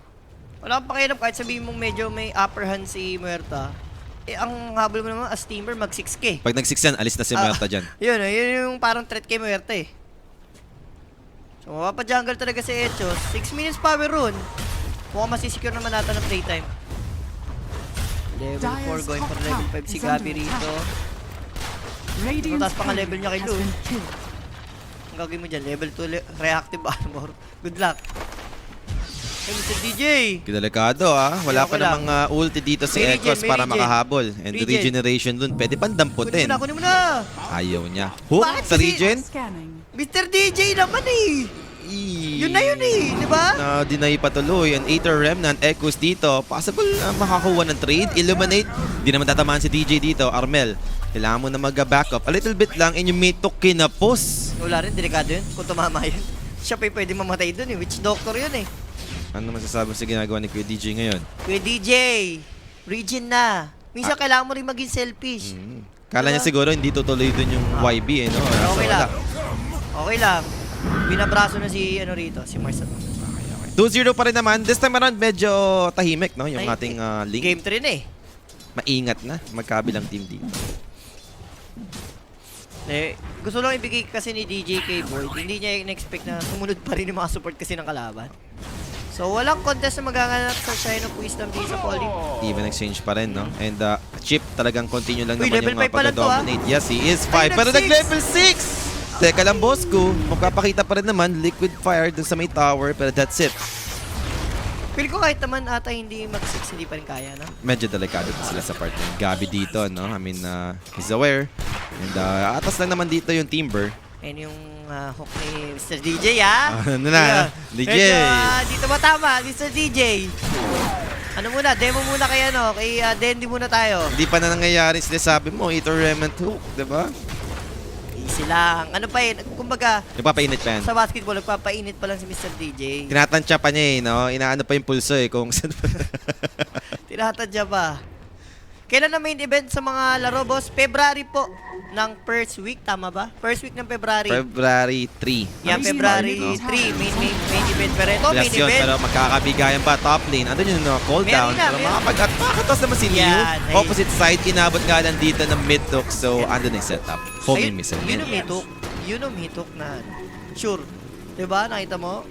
[SPEAKER 2] Wala kang pakialam kahit sabihin mong medyo may upper hand si Muerta. Ang habol mo naman as teamer, mag 6k.
[SPEAKER 1] Pag nag-6 yan, alis na si Muerta dyan.
[SPEAKER 2] Yun yung parang threat kay Muerta eh. So, mapapa-jungle talaga si Echos. 6 minutes power rune. Mukhang masisecure naman natin ng playtime. Level 4 going for level 5 si Gabi rito.
[SPEAKER 3] Radiant's
[SPEAKER 2] Mataas pa nga level niya kay
[SPEAKER 3] has
[SPEAKER 2] Lou.
[SPEAKER 3] been killed.
[SPEAKER 2] Ang gagawin mo dyan, level 2 reactive armor. Good luck. Hey, Mr. DJ.
[SPEAKER 1] Delikado wala pa
[SPEAKER 2] Okay lang.
[SPEAKER 1] namang ulti dito si
[SPEAKER 2] May
[SPEAKER 1] Ekos
[SPEAKER 2] regen, may
[SPEAKER 1] para
[SPEAKER 2] regen.
[SPEAKER 1] makahabol. And the
[SPEAKER 2] Regen.
[SPEAKER 1] regeneration dun, pwede pang damputin.
[SPEAKER 2] Kunin mo na.
[SPEAKER 1] Ayaw niya. Hook
[SPEAKER 2] Bakit
[SPEAKER 1] sa
[SPEAKER 2] kasi-
[SPEAKER 1] regen.
[SPEAKER 3] Scanning.
[SPEAKER 2] Mr. DJ naman eh. Yun na yun eh, di ba?
[SPEAKER 1] Na-deny pa tuloy. An Aether Remnant, Ekos dito. Possible makakuha ng trade. Illuminate. Di naman tatamaan si DJ dito. Armel, kailangan mo na mag-backup. A little bit lang and yung Mythok kinapos.
[SPEAKER 2] Wala rin, delikado yun. Kung tumama yun. Siya pa yung pwede mamatay dun eh. Witch doctor yun eh.
[SPEAKER 1] Ano masasabi sa ginagawa ni Kuya DJ ngayon?
[SPEAKER 2] Kuya DJ, region na. Minsan kailangan mo rin maging selfish.
[SPEAKER 1] Kala niya siguro hindi tutuloy dun yung YB no?
[SPEAKER 2] Okay
[SPEAKER 1] So,
[SPEAKER 2] lang.
[SPEAKER 1] wala.
[SPEAKER 2] Okay lang. Binabraso na si rito, si Mars.
[SPEAKER 1] 2-0 pa rin naman. This time around medyo tahimik no? Yung
[SPEAKER 2] Tahimik.
[SPEAKER 1] ating link.
[SPEAKER 2] Game 3 na eh.
[SPEAKER 1] Maingat na. Magkabilang team dito.
[SPEAKER 2] Gusto lang ibigay kasi ni DJ kay Boyd. Hindi niya in-expect na sumunod pa rin yung mga support kasi ng kalaban. So, walang contest na magaganap sa Shine of Wisdom dito sa Pauling.
[SPEAKER 1] Even exchange pa rin, no? And Chip talagang continue lang
[SPEAKER 2] Uy,
[SPEAKER 1] naman
[SPEAKER 2] level
[SPEAKER 1] yung
[SPEAKER 2] 5 pa lang to,
[SPEAKER 1] pag-dominate. Yes, he is 5.
[SPEAKER 2] Ay,
[SPEAKER 1] Pero
[SPEAKER 2] nag-six!
[SPEAKER 1] nag-level 6! Teka lang, boss ko. Magpapakita pa rin naman, liquid fire dun sa may tower. Pero that's it.
[SPEAKER 2] Feel ko kahit naman ata hindi mag-6, hindi pa rin kaya, no?
[SPEAKER 1] Medyo delikado pa sila sa part ng Gabi dito, no? I mean, he's aware. And atas lang naman dito yung Timber.
[SPEAKER 2] And yung hook ni Mr. DJ, ha?
[SPEAKER 1] Ano na? DJ.
[SPEAKER 2] Medyo, dito ba tama, Mr. DJ? Ano muna, demo muna kay kay Dendy muna tayo.
[SPEAKER 1] Hindi pa na nangyayari sinasabi mo, Aether Remnant hook, diba?
[SPEAKER 2] Easy lang. Ano pa yun? Kumbaga,
[SPEAKER 1] Nagpapainit pa yan.
[SPEAKER 2] sa basketball, nagpapainit pa lang si Mr. DJ.
[SPEAKER 1] Tinatansya pa niya no? Inaano pa yung pulso kung saan pa.
[SPEAKER 2] Tinatadya pa. Kailan na main event sa mga laro, boss? February po ng first week, tama ba? First week ng February.
[SPEAKER 1] February 3.
[SPEAKER 2] Yeah,
[SPEAKER 3] Main
[SPEAKER 2] February
[SPEAKER 3] event,
[SPEAKER 2] 3. Main event. Pero ito, main
[SPEAKER 1] Plus yun,
[SPEAKER 2] event.
[SPEAKER 1] pero magkakabigayan pa top lane. Andun yung call down.
[SPEAKER 2] Meron na,
[SPEAKER 1] Pero
[SPEAKER 2] meron.
[SPEAKER 1] makakatos naman si Liu.
[SPEAKER 2] Yan, ay.
[SPEAKER 1] Opposite side, inabot nga lang dito ng mid-hook. So, andun yung setup. Homing
[SPEAKER 2] Ayun,
[SPEAKER 1] missile.
[SPEAKER 2] Yun ang hitok. Yun ang hitok na sure. Diba? Nakita mo?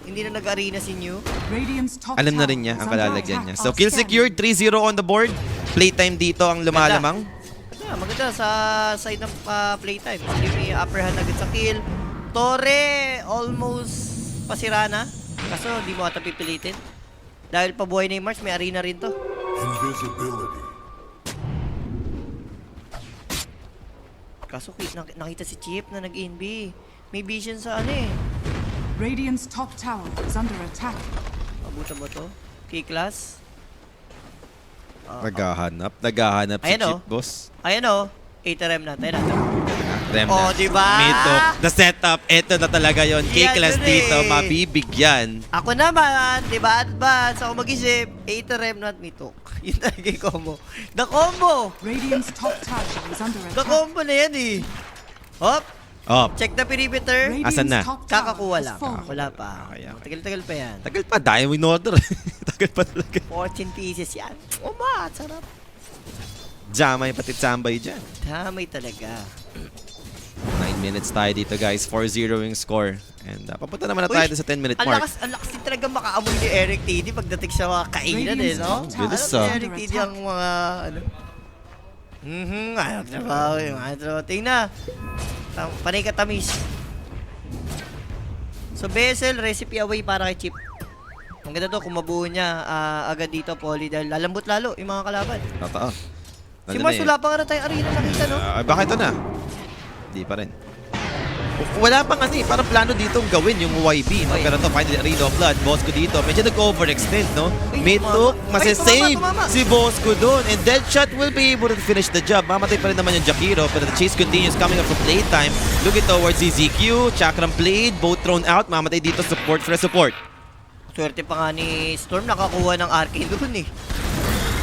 [SPEAKER 2] Hindi na nag-arena si New.
[SPEAKER 3] Radiant's top
[SPEAKER 1] Alam na
[SPEAKER 3] tower
[SPEAKER 1] rin niya
[SPEAKER 3] is
[SPEAKER 1] ang
[SPEAKER 3] under
[SPEAKER 1] kalalagyan
[SPEAKER 3] attack.
[SPEAKER 1] niya. So, kill secured. 3-0 on the board. Playtime dito ang lumalamang.
[SPEAKER 2] Maganda sa side ng playtime. Hindi may upper hand agad sa kill. Torre, almost pasira na. Kaso, hindi mo ata pipilitin. Dahil pabuhay na yung Mars, may arena rin to.
[SPEAKER 4] Invisibility.
[SPEAKER 2] Kaso, nakita si Chip na nag-NB. May vision sa
[SPEAKER 3] Radiant's top tower is under attack.
[SPEAKER 1] Ah.
[SPEAKER 2] Mabuta ba to? K-class?
[SPEAKER 1] Naghahanap si
[SPEAKER 2] Ayan,
[SPEAKER 1] Chip,
[SPEAKER 2] oh.
[SPEAKER 1] boss.
[SPEAKER 2] Ayan o. 8 rem natin.
[SPEAKER 1] Remnant.
[SPEAKER 2] Oh, diba?
[SPEAKER 1] Mid-hook. The setup. Ito na talaga yon.
[SPEAKER 2] Yan
[SPEAKER 1] K-class
[SPEAKER 2] yun
[SPEAKER 1] dito.
[SPEAKER 2] eh.
[SPEAKER 1] Mabibigyan.
[SPEAKER 2] Ako naman, di ba, advance. Ako mag-isip, 8 rem not mitok. Yun talaga yung combo. The combo!
[SPEAKER 3] Radiant's top tower is under
[SPEAKER 2] The
[SPEAKER 3] attack.
[SPEAKER 2] combo na yan eh. Hop,
[SPEAKER 1] Oh,
[SPEAKER 2] check the perimeter.
[SPEAKER 3] Radiant's
[SPEAKER 1] Asan na?
[SPEAKER 3] top tower
[SPEAKER 2] Kakakuha
[SPEAKER 3] has
[SPEAKER 2] lang.
[SPEAKER 3] fallen.
[SPEAKER 2] Wala pa.
[SPEAKER 1] Okay.
[SPEAKER 2] Tagal-tagal pa yan.
[SPEAKER 1] tagal pa. Dahil in order. Tagal pa talaga.
[SPEAKER 2] 14 pieces yan. Uma, sarap.
[SPEAKER 1] Jamay pati Sambay dyan.
[SPEAKER 2] Damay talaga.
[SPEAKER 1] 9 minutes tayo dito guys. 4-0 yung score. And papunta naman na tayo
[SPEAKER 2] Uy,
[SPEAKER 1] sa 10-minute
[SPEAKER 2] Ang
[SPEAKER 1] mark.
[SPEAKER 2] lakas din talaga makaamoy ni Eric TD pagdating sa mga kainan eh, no?
[SPEAKER 1] Bilis,
[SPEAKER 2] Alam
[SPEAKER 1] ah.
[SPEAKER 2] ni Eric TD ang mga, ano trabaho yung mga trabaho. Tingnan. Panay katamis. So, Bessel, recipe away para kay Chip. Ang ganda to, kung mabuo niya agad dito, Poly, dahil lalambot lalo yung mga kalaban.
[SPEAKER 1] Totoo.
[SPEAKER 2] Si Mars, wala pa nga na tayong arena nakita, no?
[SPEAKER 1] Bakit ito na? Hindi pa rin. Wala pang parang plano dito gawin yung YB. No?
[SPEAKER 2] Oy.
[SPEAKER 1] Pero ito, finally, Arena of Blood. Bosco dito. Medyo nag-overextend, no?
[SPEAKER 2] Ay,
[SPEAKER 1] Mid-hook,
[SPEAKER 2] tumama.
[SPEAKER 1] masasave
[SPEAKER 2] Ay, tumama.
[SPEAKER 1] si Bosco doon. And Deadshot will be able to finish the job. Mamatay pa rin naman yung Jakiro. Pero the chase continues coming up from playtime. Looking towards ZZQ. Chakram Blade. Both thrown out. Mamatay dito. Support for support.
[SPEAKER 2] Swerte pa nga ni Storm, nakakuha ng arcade doon eh.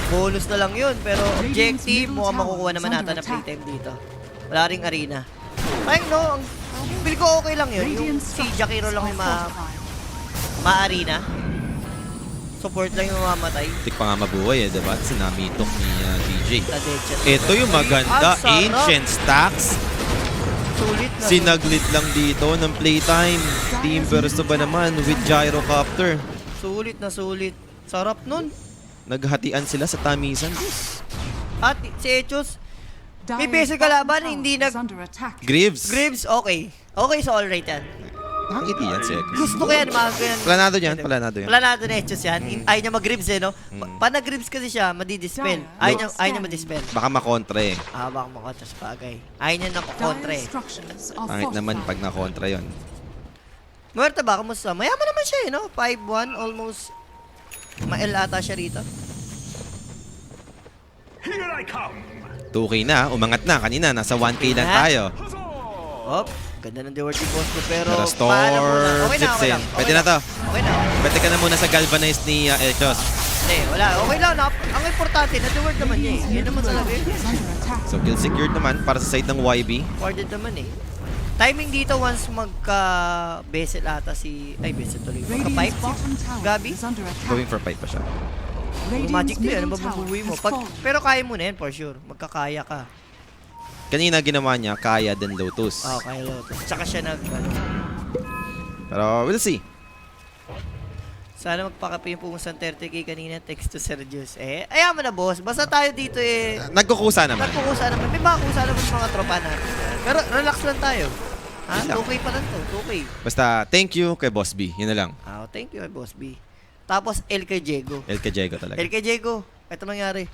[SPEAKER 2] Bonus na lang yun, pero objective, mukhang makukuha naman nata ng playtime dito. Wala ring arena. Ay, no, feel ko okay lang yun. Yung
[SPEAKER 3] Radiant's
[SPEAKER 2] si Jakiro lang yung
[SPEAKER 3] fortified.
[SPEAKER 2] ma-arena. Support lang yung mamamatay.
[SPEAKER 1] Tik pa nga mabuhay diba? Sinamitok ni DJ.
[SPEAKER 2] Sa deadshot.
[SPEAKER 1] Ito yung maganda.
[SPEAKER 2] Ang sarap.
[SPEAKER 1] Ancient stacks.
[SPEAKER 2] Sulit na.
[SPEAKER 1] Sinaglit lang dito ng playtime. Team Verso ba naman with Gyrocopter.
[SPEAKER 2] Sulit na sulit. Sarap nun.
[SPEAKER 1] Naghatian sila sa tamisan.
[SPEAKER 2] At si Echos, may
[SPEAKER 3] Dire's
[SPEAKER 2] beso kalaban,
[SPEAKER 3] bottom
[SPEAKER 2] hindi
[SPEAKER 3] tower
[SPEAKER 2] nag...
[SPEAKER 3] is under attack.
[SPEAKER 1] Greaves.
[SPEAKER 2] Graves, okay. Okay sa all right yan.
[SPEAKER 1] Nakangiti yan si Ekos.
[SPEAKER 2] Gusto ko yan, mahal ko yan.
[SPEAKER 1] Planado yan, planado yan.
[SPEAKER 2] Planado na Echos yan. Ayaw niya mag-ribs eh, no? Pa nag-ribs kasi siya, madidispel. Ayaw niya madispel.
[SPEAKER 1] Baka makontra eh.
[SPEAKER 2] Baka makontra sa bagay. Ayaw niya nakokontra
[SPEAKER 3] Dire
[SPEAKER 2] eh.
[SPEAKER 3] structures are
[SPEAKER 1] Pangit naman
[SPEAKER 3] fortified.
[SPEAKER 1] pag nakontra yon.
[SPEAKER 2] Muerta ba? Kamusta? Mayaman naman siya eh, no? 5'1", almost ma-L ata siya rito.
[SPEAKER 1] 2K na, umangat na. Kanina, nasa 1K lang
[SPEAKER 2] Na.
[SPEAKER 1] tayo.
[SPEAKER 2] Hop, ganda ng Deworthy boss ko pero
[SPEAKER 1] Pero
[SPEAKER 2] paano muna? Okay na,
[SPEAKER 1] Storm
[SPEAKER 2] okay
[SPEAKER 1] Zipsin.
[SPEAKER 2] lang.
[SPEAKER 1] Pwede na to.
[SPEAKER 2] Okay na.
[SPEAKER 1] Pwede ka na muna sa galvanized ni Echos.
[SPEAKER 2] Hindi, wala. Okay lang. Ang importante, na-Deward naman niya eh. Yan naman talaga yun.
[SPEAKER 3] Is under attack.
[SPEAKER 1] So, kill secured naman para sa side ng YB.
[SPEAKER 2] Warded naman eh. Timing dito once magka-Bezel ata si... Ay, Bezel tuloy.
[SPEAKER 3] Radiant's
[SPEAKER 2] Magka-pipe
[SPEAKER 3] bottom
[SPEAKER 2] si
[SPEAKER 3] tower
[SPEAKER 2] Gabi.
[SPEAKER 3] is under attack.
[SPEAKER 1] Going for fight pa siya.
[SPEAKER 3] Radiant's
[SPEAKER 2] Magic to yan. Ano
[SPEAKER 3] middle tower
[SPEAKER 2] mabubuhay mo?
[SPEAKER 3] has
[SPEAKER 2] Pag,
[SPEAKER 3] fallen.
[SPEAKER 2] pero kaya mo na yan for sure. Magkakaya ka.
[SPEAKER 1] Kanina ginawa niya, Kaya then Lotus.
[SPEAKER 2] Kaya Lotus. Tsaka siya nag...
[SPEAKER 1] Pero we'll see.
[SPEAKER 2] Sana magpakape yung pumusang 30k kanina. Text to Sergius. Ayaw mo na boss. Basta tayo dito
[SPEAKER 1] Nagkukusa naman.
[SPEAKER 2] nagkukusa naman. May mga kusa naman sa mga tropa natin. Pero relax lang tayo. Ha?
[SPEAKER 1] Relax.
[SPEAKER 2] 2K pa lang to. 2K.
[SPEAKER 1] Basta, thank you kay Boss B. Yun na lang.
[SPEAKER 2] Thank you, Boss B. Tapos, El kay Diego.
[SPEAKER 1] El Kajego talaga.
[SPEAKER 2] El kay Diego. Ito nangyari.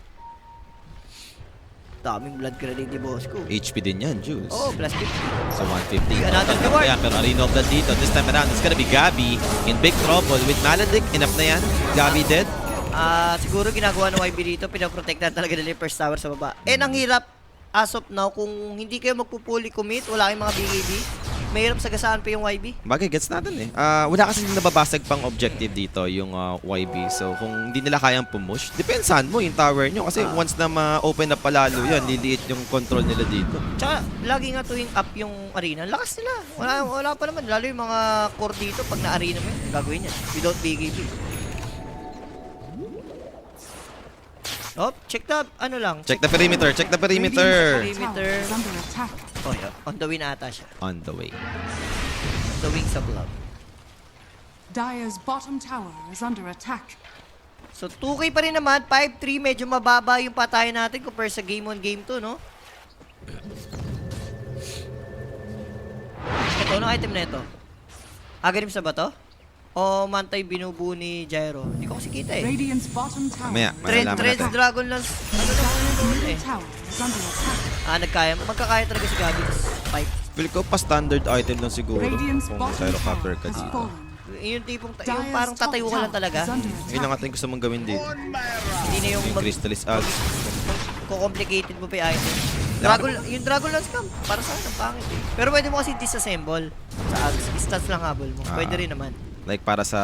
[SPEAKER 2] Daming blood grenade ni boss ko.
[SPEAKER 1] HP din yan, Jules.
[SPEAKER 2] Oh, plus 50.
[SPEAKER 1] So 150.
[SPEAKER 2] Another reward.
[SPEAKER 1] Yan, pero Arena of Blood dito. This time around, it's gonna be Gabi in big trouble with Maledic. Enough na yan. Gabi dead.
[SPEAKER 2] Siguro ginagawa ng YB dito, pinaprotektan talaga nila yung first tower sa baba. Ang hirap as of now, kung hindi kayo magpupuli commit, wala kayong mga BKB, mahirap sagasaan pa yung YB.
[SPEAKER 1] Bagay, gets natin eh. Wala kasi nababasag pang objective dito, yung YB. So, kung hindi nila kayang pumush, depensahan mo yung tower nyo. Kasi once na ma-open up palalo yun, liliit yung control nila dito.
[SPEAKER 2] Tsaka, lagi nga tuwing up yung arena, lakas nila. Wala pa naman. Lalo yung mga core dito, pag na-arena mo yun, gagawin yan. Without BKB. Oh, check the,
[SPEAKER 1] Check the perimeter, check the perimeter.
[SPEAKER 3] Radiant's top tower is under attack.
[SPEAKER 2] Oh, yeah. On the win ata siya.
[SPEAKER 1] On the way.
[SPEAKER 2] The wings of love.
[SPEAKER 3] Dire's bottom tower is under attack.
[SPEAKER 2] So, 2K pa rin naman. 5-3. Medyo mababa yung patay natin compare sa game 1, game 2, no? Ito, anong item na ito? Aganim sa ba to? O mantay binubuo ni Gyro? Hindi ko kasi kita eh.
[SPEAKER 3] Radiant's bottom tower
[SPEAKER 1] Mamaya,
[SPEAKER 3] is
[SPEAKER 1] malalaman
[SPEAKER 2] Trends
[SPEAKER 1] natin.
[SPEAKER 2] Dragon Lance. Ano na
[SPEAKER 3] Dire's
[SPEAKER 2] eh.
[SPEAKER 3] middle tower is under attack.
[SPEAKER 2] Nagkaya. Magkakaya talaga si Gabi. Fight.
[SPEAKER 1] Feel ko pa standard item lang siguro.
[SPEAKER 3] Radiant's
[SPEAKER 1] Kung
[SPEAKER 3] bottom
[SPEAKER 1] gyrocopter
[SPEAKER 3] tower
[SPEAKER 1] ka
[SPEAKER 3] has
[SPEAKER 1] dito.
[SPEAKER 3] fallen.
[SPEAKER 2] Yung tipong, yung
[SPEAKER 3] Dire's
[SPEAKER 2] parang
[SPEAKER 3] top
[SPEAKER 2] tatayo ka lang
[SPEAKER 3] tower
[SPEAKER 2] talaga.
[SPEAKER 3] is under
[SPEAKER 1] Yun lang
[SPEAKER 3] attack.
[SPEAKER 1] ating gusto mong gawin dito.
[SPEAKER 2] Hindi na yung
[SPEAKER 1] Yung Crystallis Ags.
[SPEAKER 2] complicated mo pa yung item. Yung Dragon Lance Camp, para sa akin, ang pangit eh. Pero pwede mo kasi disassemble sa Ags. Stats lang habol mo. Pwede rin naman.
[SPEAKER 1] Like para sa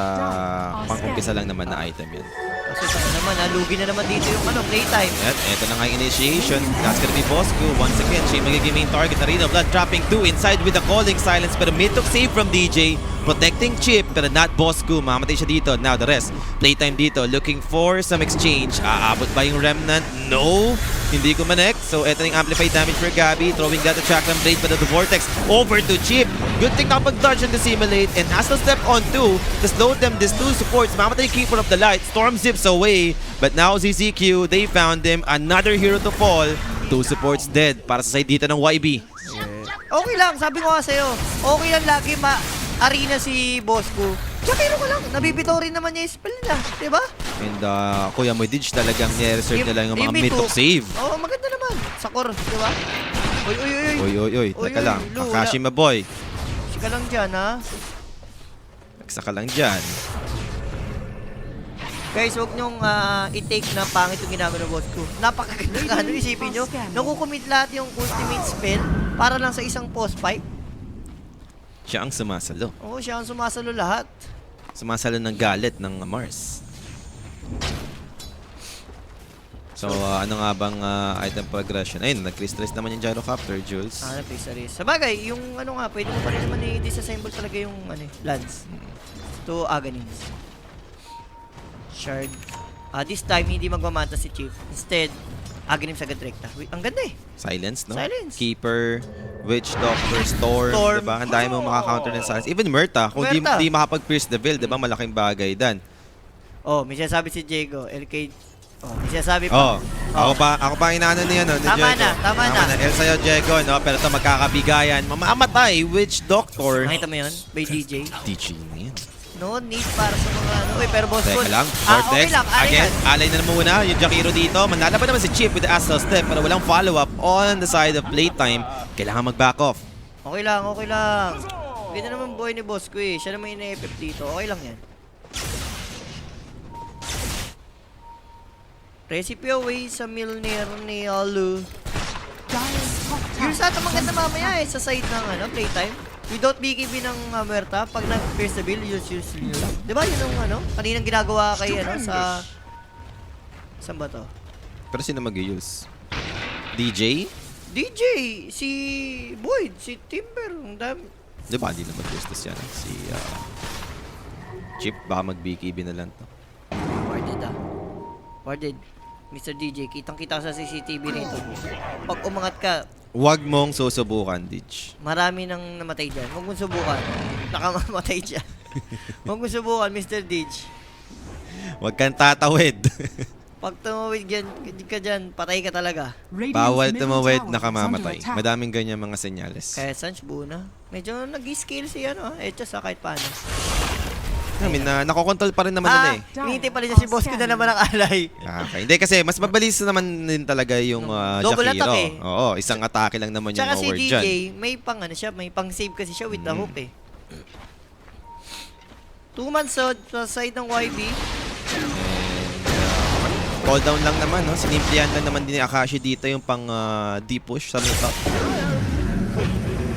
[SPEAKER 1] pang-umpisa lang naman na item yun.
[SPEAKER 2] Kasi tayo naman, lugi na naman dito yung playtime.
[SPEAKER 1] At eto na nga yung initiation. That's gonna be Bosco. Once again, siya yung magiging main target. Arena of Blood dropping 2 inside with the calling silence. Pero mid took save from DJ. Protecting Chip, pero not Bosco. Mamatay siya dito. Now the rest. Playtime dito. Looking for some exchange. Aabot ba yung Remnant? No! Hindi ko manek. So eto yung amplified damage for Gabi. Throwing that to Chakram Blade, but the Vortex over to Chip. Good thing nakapag-dodge and dissimulate. And has to step on 2 to slow them. These 2 supports. Mamatay yung Keeper of the Light. Storm zips away. But now ZZQ, they found him. Another hero to fall. 2 supports dead para sa side dito ng YB.
[SPEAKER 2] Okay lang, sabi ko nga sa'yo. Okay lang lagi arena si boss ko. Pero ko lang, nabibitaw rin naman niya yung spell nila. Diba?
[SPEAKER 1] And Kuya Moidij talagang nireserve nila yung mga
[SPEAKER 2] Yung
[SPEAKER 1] mid-took save.
[SPEAKER 2] Oo, maganda naman. Sa core, diba? Uy, uy, uy.
[SPEAKER 1] Oy, teka lang.
[SPEAKER 2] Lu,
[SPEAKER 1] Akashima boy.
[SPEAKER 2] Sika lang dyan, ha?
[SPEAKER 1] Nagsaka lang dyan.
[SPEAKER 2] Guys, huwag niyong i-take na pangit yung ginagawa ng boss ko. Napakaganda ka. Ano isipin nyo? Nakukumit lahat yung ultimate spell para lang sa isang post pipe.
[SPEAKER 1] Siya ang sumasalo.
[SPEAKER 2] Oo, siya ang sumasalo lahat.
[SPEAKER 1] Sumasalo ng galit ng Mars. So, ano nga bang item progression? Ayun, nag-crystallize naman yung gyrocopter, Jules.
[SPEAKER 2] Nag-pixaris. Sa bagay, yung nga, pwede mo pa rin naman i-disassemble talaga yung lands. To Aghanim's. Shard. This time, hindi magmamanta si Chief. Instead, Aghanim sa Gadrekta. Ang ganda eh.
[SPEAKER 1] Silence, no?
[SPEAKER 2] Silence.
[SPEAKER 1] Keeper, Witch Doctor, Storm,
[SPEAKER 2] Storm.
[SPEAKER 1] diba? Ang dami mo makakounter ng silence. Even Murta, kung
[SPEAKER 2] Murta.
[SPEAKER 1] di makapag-pierce the veil, diba? Malaking bagay dan.
[SPEAKER 2] Oh, may sinasabi si Diego, LK Oh, may sinasabi
[SPEAKER 1] Oh,
[SPEAKER 2] pa.
[SPEAKER 1] ako pa inaano niya, no? Ni
[SPEAKER 2] Tama
[SPEAKER 1] Diego.
[SPEAKER 2] na, tama na.
[SPEAKER 1] El Sayo Diego, no? Pero ito magkakabigayan. Mamamatay, Witch Doctor.
[SPEAKER 2] Nakita mo yun? By DJ?
[SPEAKER 1] DJ na yan.
[SPEAKER 2] No need para sa mga ano. Uy, pero boss
[SPEAKER 1] Teka lang,
[SPEAKER 2] okay
[SPEAKER 1] Vortex.
[SPEAKER 2] lang.
[SPEAKER 1] Again, alay na muna yung Jakiro dito. Manlalaban naman si Chip with the Astral Step pero walang follow-up on the side of playtime. Kailangan mag-back off.
[SPEAKER 2] Okay lang, okay lang. Ganda naman boy ni boss ko eh. Siya naman yung ina-effect dito. Okay lang yan. Recipe away sa Milner ni Alu.
[SPEAKER 3] Dire's top
[SPEAKER 2] Yung
[SPEAKER 3] tower
[SPEAKER 2] sa ito maganda mamaya eh, sa side ng playtime. Without BKB ng Muerta, pag nag-pierce the bill, use nyo lang. Diba yun ang kaninang ginagawa kay sa... Saan ba to?
[SPEAKER 1] Pero sino mag-use? DJ?
[SPEAKER 2] DJ! Si Boyd, si Timber, ang dami.
[SPEAKER 1] Di ba, hindi na mag-use yan. Si Chip, baka mag-BKB na lang to.
[SPEAKER 2] Warded Warded. Mr. DJ, kitang-kita sa CCTV nito. Pag umangat ka,
[SPEAKER 1] Huwag mong susubukan, Ditch.
[SPEAKER 2] marami nang namatay dyan. Huwag mong subukan. Nakamamatay dyan. Huwag mong subukan, Mr. DJ.
[SPEAKER 1] Huwag kang tatawid.
[SPEAKER 2] Pag tumawid ka dyan, patay ka talaga.
[SPEAKER 3] Radiant's
[SPEAKER 1] Bawal
[SPEAKER 3] middle
[SPEAKER 1] tumawid,
[SPEAKER 3] tower is
[SPEAKER 1] nakamamatay.
[SPEAKER 2] ano,
[SPEAKER 3] under attack.
[SPEAKER 1] Madaming ganyan mga senyales.
[SPEAKER 2] Kaya Sanch, buo na. Medyo nag-scale si Echos kahit paano.
[SPEAKER 1] I mean, nakokontrol pa rin naman nila eh.
[SPEAKER 2] Hinihintay pa rin siya si boss ko na naman ang alay.
[SPEAKER 1] Okay. Hindi kasi mas mabilis naman din talaga yung
[SPEAKER 2] Double
[SPEAKER 1] Jakiro.
[SPEAKER 2] attack eh.
[SPEAKER 1] Oo, isang atake lang naman yung
[SPEAKER 2] Tsaka si
[SPEAKER 1] over
[SPEAKER 2] DJ,
[SPEAKER 1] dyan.
[SPEAKER 2] may pang-save kasi siya with the hook eh. 2 months sa side ng YB.
[SPEAKER 1] Call down lang naman, no? Sinimplihan lang naman din ni Akashi dito yung pang deep push sa mid top.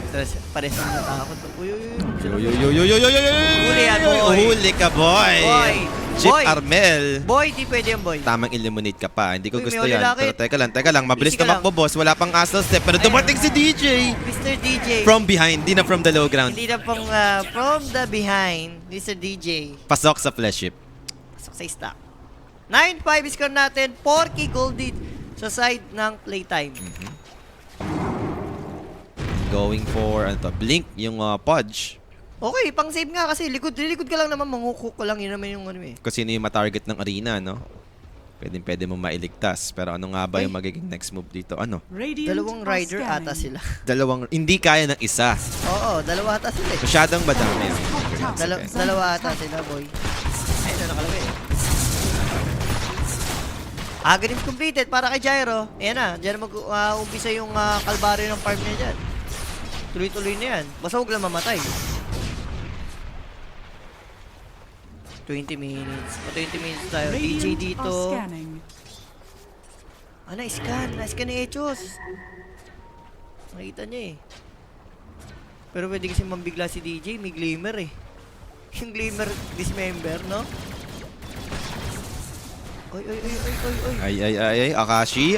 [SPEAKER 2] Tapos pares na natakot. Uy.
[SPEAKER 1] Huli
[SPEAKER 2] yan, boy.
[SPEAKER 1] Huli ka, boy!
[SPEAKER 2] Boy!
[SPEAKER 1] Chip
[SPEAKER 2] Boy!
[SPEAKER 1] Armel.
[SPEAKER 2] Boy, di pwede yan, boy.
[SPEAKER 1] Tamang eliminate ka pa. Hindi ko
[SPEAKER 2] Uy, may
[SPEAKER 1] gusto yan.
[SPEAKER 2] ulilakit.
[SPEAKER 1] Pero teka lang. Mabilis
[SPEAKER 2] Easy ka lang.
[SPEAKER 1] tumakbo, boss. Wala pang Astral Step. Pero dumating si DJ.
[SPEAKER 2] Mr. DJ.
[SPEAKER 1] From behind, di na from the low ground.
[SPEAKER 2] Hindi na pong from the behind, Mr. DJ.
[SPEAKER 1] Pasok sa flesh ship.
[SPEAKER 2] Pasok sa stack. 9-5 score natin. 4K gold lead sa side ng playtime.
[SPEAKER 1] Going for, blink, yung Podge.
[SPEAKER 2] Okay, pang save nga kasi likod ka lang naman, mangukuk ko lang, yun naman yung eh.
[SPEAKER 1] Kung sino yung matarget ng arena, no? Pwede mo mailigtas. Pero ano nga ba yung magiging next move dito? Ano?
[SPEAKER 3] Radiant
[SPEAKER 2] Dalawang
[SPEAKER 3] are
[SPEAKER 2] rider
[SPEAKER 3] scanning.
[SPEAKER 2] ata sila.
[SPEAKER 1] Hindi kaya ng isa.
[SPEAKER 2] Oo, dalawa ata sila eh.
[SPEAKER 1] Masyadong madami.
[SPEAKER 2] Dalawa ata sila, boy. Ayun na nakalagay. Aghanim completed para kay Gyro. Ayan na, dyan mag-umpisa yung kalbaryo ng farm niya dyan. Tuloy-tuloy na yan. Basta huwag lang mamatay. 20 minutes. 20 minutes tayo. DJ
[SPEAKER 3] Radiant
[SPEAKER 2] dito.
[SPEAKER 3] are scanning.
[SPEAKER 2] Na-scan. Na-scan ni Echos. Nakita niya eh. Pero pwede kasi mambigla si DJ. May glimmer eh. Yung glimmer dismember, no?
[SPEAKER 1] Ay. Akashi.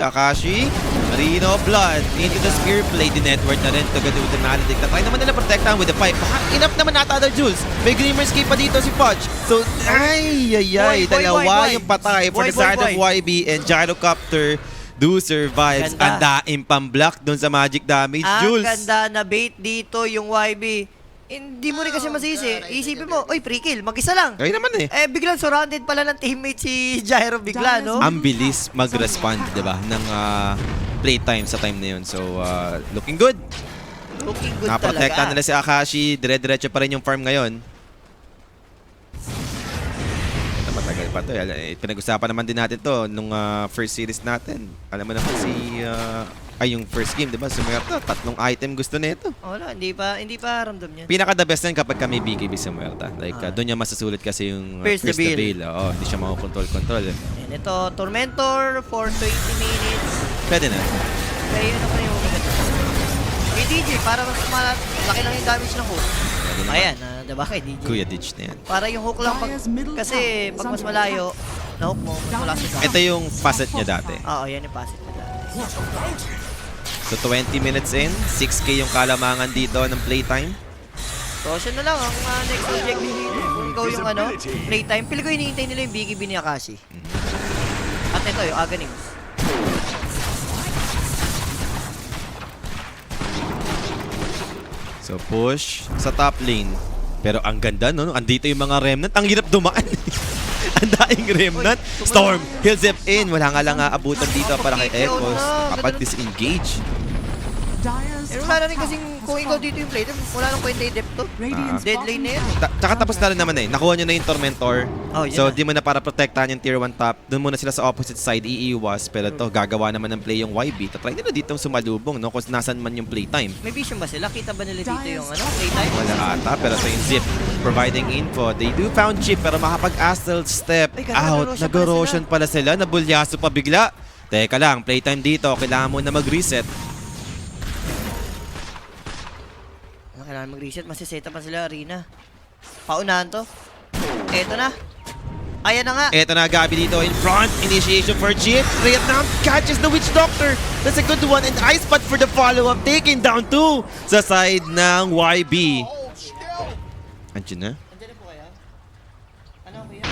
[SPEAKER 1] Reno Blood. Into the spear play. Dinetwork na rin. Tagado the Maledict. Try naman nila protektahan with the pipe. Enough naman nata the Jules. May Glimmer escape pa dito si Podge. So,
[SPEAKER 2] Boy.
[SPEAKER 1] dalawa yung patay for
[SPEAKER 2] Boy,
[SPEAKER 1] the side of
[SPEAKER 2] boy.
[SPEAKER 1] YB and Gyrocopter do survives.
[SPEAKER 2] Ganda.
[SPEAKER 1] Ang daing pang-block dun sa magic damage,
[SPEAKER 2] Ang
[SPEAKER 1] Jules.
[SPEAKER 2] ganda na bait dito yung YB. Hindi mo rin kasi masisi. Isipin mo, oy, free kill, mag-isa lang.
[SPEAKER 1] Kaya naman eh.
[SPEAKER 2] Biglang surrounded pala ng teammate si Gyro bigla, no?
[SPEAKER 1] Ang bilis mag-respond, diba, ng playtime sa time na yun. So, looking good.
[SPEAKER 2] Looking good
[SPEAKER 1] Naprotektahan
[SPEAKER 2] talaga.
[SPEAKER 1] nila si Akashi. Dire-diretso pa rin yung farm ngayon. Ito, matagal pa to. Pinag-usapan naman din natin to nung first series natin. Alam mo naman yung first game, diba? Sumuerta, 3 item gusto nito.
[SPEAKER 2] Wala, hindi pa ramdam niyan.
[SPEAKER 1] Pinaka-the best yan kapag kami BKB sa Muerta. Like, doon niya masusulit kasi yung
[SPEAKER 2] Pierce the
[SPEAKER 1] Pierce the
[SPEAKER 2] Veil.
[SPEAKER 1] Veil. Oo, hindi siya makakontrol-control.
[SPEAKER 2] And ito, Tormentor for 20 minutes.
[SPEAKER 1] Pwede na.
[SPEAKER 2] Kaya ano pa yung maganda. Kay DJ, para mas laki lang yung damage ng hook.
[SPEAKER 1] Pwede naman.
[SPEAKER 2] Ayan, diba kay DJ?
[SPEAKER 1] Kuya Ditch na yan.
[SPEAKER 2] Para yung hook lang kasi pag mas malayo, na hook mo, wala siya.
[SPEAKER 1] Ito yung facet niya dati.
[SPEAKER 2] Oo, yan yung passive niya dati.
[SPEAKER 1] So 20 minutes in, 6K yung kalamangan dito ng playtime.
[SPEAKER 2] So, siya na lang ang next objective dito. Kung ikaw yung playtime, pili ko hinihintay nila yung BKB ni Akashi. At ito yung Aghanims.
[SPEAKER 1] So push sa top lane. Pero ang ganda, no? Andito yung mga remnant. Ang hirap dumaan. Ang daing Remnant. Storm, he'll zip in. Wala nga lang aabutan dito para kay Echoes. Kapag disengage.
[SPEAKER 3] Dyer's
[SPEAKER 2] Eh,
[SPEAKER 3] top
[SPEAKER 2] wala na rin
[SPEAKER 3] tower
[SPEAKER 2] kasing
[SPEAKER 3] has
[SPEAKER 2] kung ikaw
[SPEAKER 3] fallen.
[SPEAKER 2] dito yung plate, wala nang kwenta yung depth to.
[SPEAKER 3] Radiant's
[SPEAKER 2] Dead lane na yan.
[SPEAKER 1] Tsaka tapos na rin naman eh. Nakuha nyo na yung Tormentor.
[SPEAKER 2] Oh, yun
[SPEAKER 1] So,
[SPEAKER 2] na.
[SPEAKER 1] di mo na para protektahan yung tier 1 top. Doon muna sila sa opposite side, iiwas. Pero to, gagawa naman ng play yung YB. Tatry nila dito sumalubong, no? Kung nasan man yung playtime.
[SPEAKER 2] May vision ba sila? Kita ba nila dito yung ano, playtime?
[SPEAKER 1] Wala ata, pero ito yung Zip providing info. They do found Chip, pero makapag-astral step
[SPEAKER 2] Ay, kaso
[SPEAKER 1] out.
[SPEAKER 2] nag-Roshan
[SPEAKER 1] Nag-Roshan pala sila. Nabulyaso pa bigla. Teka lang, playtime dito. Kailangan mo na mag-reset.
[SPEAKER 2] Kailangan mag-reset, masiseta pa sila arena. Paunahan to. Eto na. Ayan na nga.
[SPEAKER 1] Eto na, Gabi dito in front. Initiation for Chip. Vietnam catches the Witch Doctor. That's a good one. And Ice Spot for the follow-up. Taking down 2 sa side ng YB. Andiyan na.
[SPEAKER 2] Andiyan na po kaya? Ano ko yan?